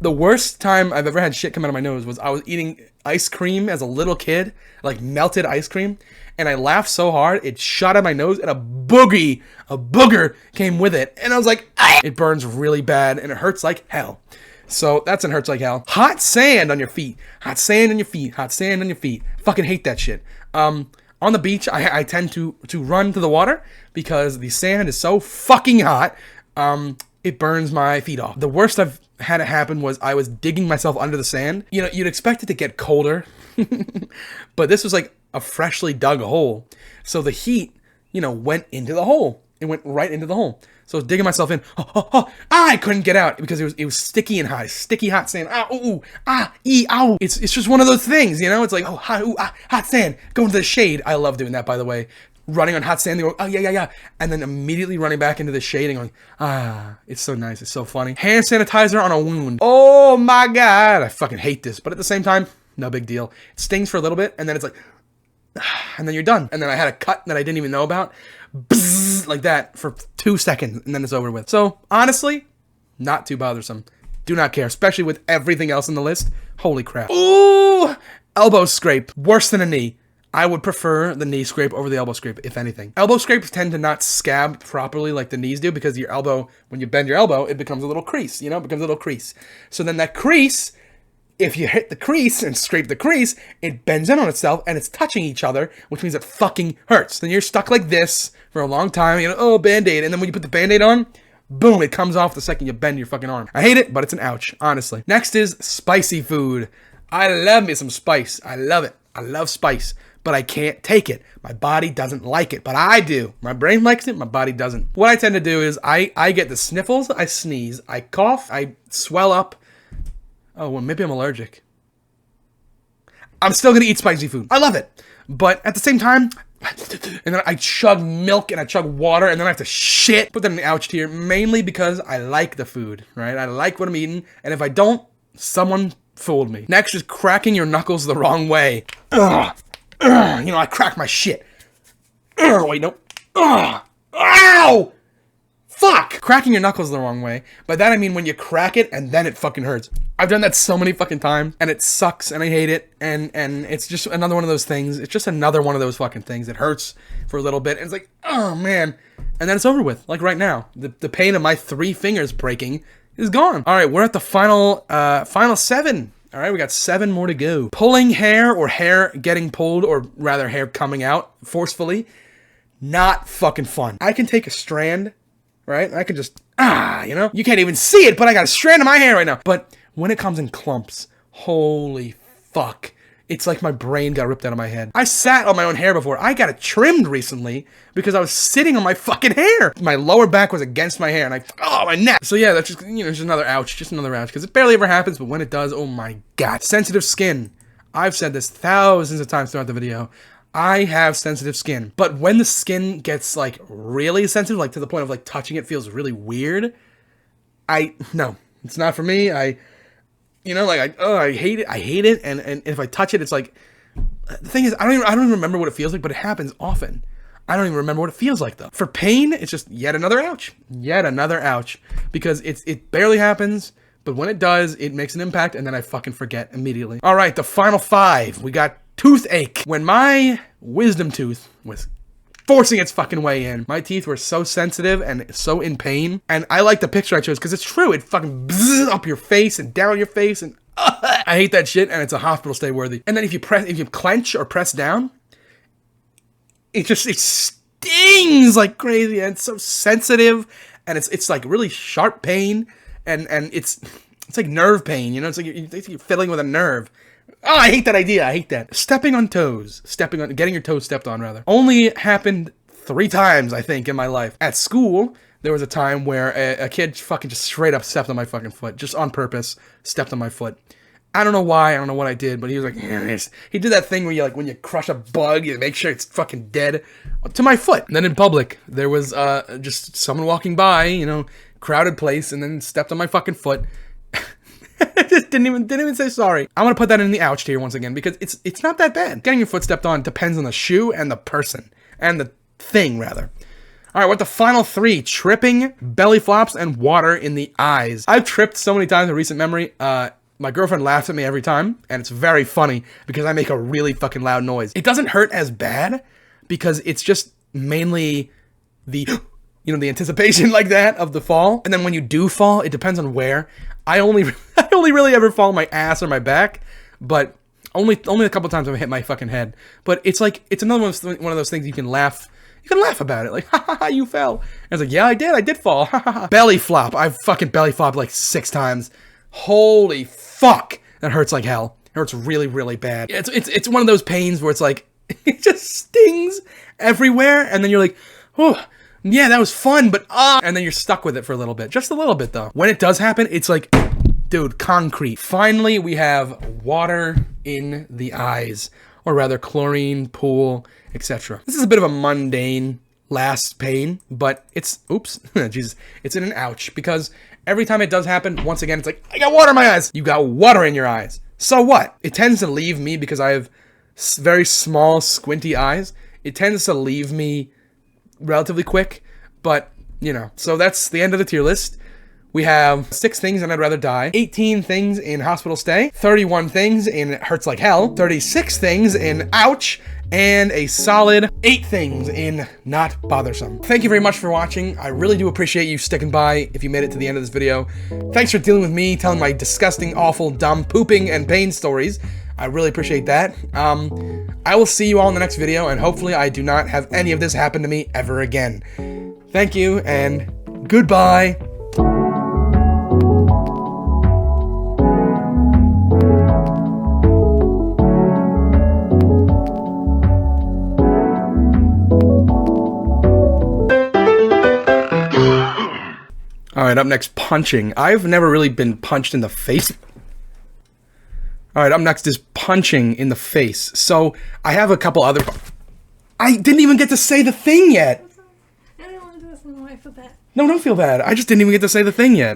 The worst time I've ever had shit come out of my nose was I was eating ice cream as a little kid, like melted ice cream, and I laughed so hard it shot out my nose and a booger came with it, and I was like, ah! It burns really bad and it hurts like hell. So that's an hurts like hell. Hot sand on your feet. Hot sand on your feet. Hot sand on your feet. Fucking hate that shit. On the beach, I tend to run to the water because the sand is so fucking hot. It burns my feet off. The worst I've had it happen was I was digging myself under the sand. You know, you'd expect it to get colder, but this was like a freshly dug hole. So the heat, you know, went into the hole. It went right into the hole. So I was digging myself in. I couldn't get out because it was sticky and hot. Sticky hot sand. Ow. It's just one of those things, you know? It's like, hot sand. Go into the shade. I love doing that, by the way. Running on hot sand, going, oh yeah, and then immediately running back into the shade and going, it's so nice, it's so funny. Hand sanitizer on a wound. Oh my god, I fucking hate this, but at the same time, no big deal. It stings for a little bit, and then it's like, and then you're done. And then I had a cut that I didn't even know about, bzzz, like that for 2 seconds, and then it's over with. So honestly, not too bothersome. Do not care, especially with everything else on the list. Holy crap. Ooh, elbow scrape, worse than a knee. I would prefer the knee scrape over the elbow scrape, if anything. Elbow scrapes tend to not scab properly like the knees do because your elbow, when you bend your elbow, it becomes a little crease, you know, it becomes a little crease. So then that crease, if you hit the crease and scrape the crease, it bends in on itself and it's touching each other, which means it fucking hurts. Then you're stuck like this for a long time, you know, oh, Band-Aid. And then when you put the Band-Aid on, boom, it comes off the second you bend your fucking arm. I hate it, but it's an ouch, honestly. Next is spicy food. I love me some spice. I love it. I love spice. But I can't take it. My body doesn't like it, but I do. My brain likes it, my body doesn't. What I tend to do is I get the sniffles, I sneeze, I cough, I swell up. Oh, well, maybe I'm allergic. I'm still gonna eat spicy food. I love it. But at the same time, and then I chug milk and I chug water and then I have to shit. Put that in the ouch tier, mainly because I like the food, right? I like what I'm eating, and if I don't, someone fooled me. Next is cracking your knuckles the wrong way. Ugh. You know, I crack my shit. Wait, nope. Ow! Fuck! Cracking your knuckles the wrong way. By that I mean when you crack it and then it fucking hurts. I've done that so many fucking times and it sucks and I hate it and it's just another one of those things. It's just another one of those fucking things. It hurts for a little bit and it's like, oh man. And then it's over with. Like right now. The pain of my 3 fingers breaking is gone. Alright, we're at the final 7. All right, we got 7 more to go. Pulling hair or hair getting pulled, or rather hair coming out forcefully, not fucking fun. I can take a strand, right? I can just, you know? You can't even see it, but I got a strand of my hair right now. But when it comes in clumps, holy fuck. It's like my brain got ripped out of my head. I sat on my own hair before. I got it trimmed recently because I was sitting on my fucking hair. My lower back was against my hair and my neck. So yeah, that's just, you know, just another ouch, because it barely ever happens, but when it does, oh my god. Sensitive skin. I've said this thousands of times throughout the video. I have sensitive skin, but when the skin gets like really sensitive, like to the point of like touching it feels really weird, no, it's not for me. You know, like, I hate it. I hate it. And if I touch it, it's like, the thing is, I don't even remember what it feels like, but it happens often. I don't even remember what it feels like though. For pain, it's just yet another ouch. Yet another ouch. Because it barely happens, but when it does, it makes an impact, and then I fucking forget immediately. All right, the final 5. We got toothache. When my wisdom tooth was forcing its fucking way in. My teeth were so sensitive and so in pain. And I like the picture I chose because it's true. It fucking bzzz up your face and down your face. And I hate that shit. And it's a hospital stay worthy. And then if you clench or press down, it stings like crazy. And it's so sensitive. And it's like really sharp pain. And it's like nerve pain. You know, it's like you're fiddling with a nerve. Oh, I hate that idea. I hate that. Stepping on toes. Getting your toes stepped on, rather. Only happened 3 times, I think, in my life. At school, there was a time where a kid fucking just straight up stepped on my fucking foot. Just on purpose, stepped on my foot. I don't know why. I don't know what I did, but he was like, yes. He did that thing where you, like, when you crush a bug, you make sure it's fucking dead to my foot. And then in public, there was just someone walking by, you know, crowded place, and then stepped on my fucking foot. Just didn't even say sorry. I'm gonna put that in the ouch tier once again because it's not that bad. Getting your foot stepped on depends on the shoe and the person and the thing rather. All right, what the final 3: tripping, belly flops, and water in the eyes. I've tripped so many times in recent memory. My girlfriend laughs at me every time, and it's very funny because I make a really fucking loud noise. It doesn't hurt as bad because it's just mainly the the anticipation like that of the fall. And then when you do fall, it depends on where. I only really ever fall on my ass or my back, but only a couple times I've hit my fucking head. But it's like, it's another one of those things you can laugh about it. Like, ha ha ha, you fell. And it's like, yeah, I did fall. Ha ha ha. Belly flop. I've fucking belly flopped like 6 times. Holy fuck. That hurts like hell. It hurts really, really bad. It's one of those pains where it's like, it just stings everywhere. And then you're like, oh, yeah, that was fun, but and then you're stuck with it for a little bit. Just a little bit, though. When it does happen, it's like, dude, concrete. Finally, we have water in the eyes, or rather chlorine, pool, etc. This is a bit of a mundane last pain, but it's, oops, Jesus, it's in an ouch, because every time it does happen, once again, it's like, I got water in my eyes. You got water in your eyes. So what? It tends to leave me, because I have very small, squinty eyes, it tends to leave me relatively quick, but, you know, so that's the end of the tier list. We have 6 things in I'd rather die, 18 things in hospital stay, 31 things in hurts like hell, 36 things in ouch, and a solid 8 things in not bothersome. Thank you very much for watching. I really do appreciate you sticking by if you made it to the end of this video. Thanks for dealing with me telling my disgusting, awful, dumb, pooping, and pain stories. I really appreciate that. I will see you all in the next video, and hopefully I do not have any of this happen to me ever again. Thank you, and goodbye. Alright, up next, punching. I've never really been punched in the face. Alright, up next is punching in the face. So, I have a couple other... I didn't even get to say the thing yet! I don't want to do this, I feel bad. No, don't feel bad. I just didn't even get to say the thing yet.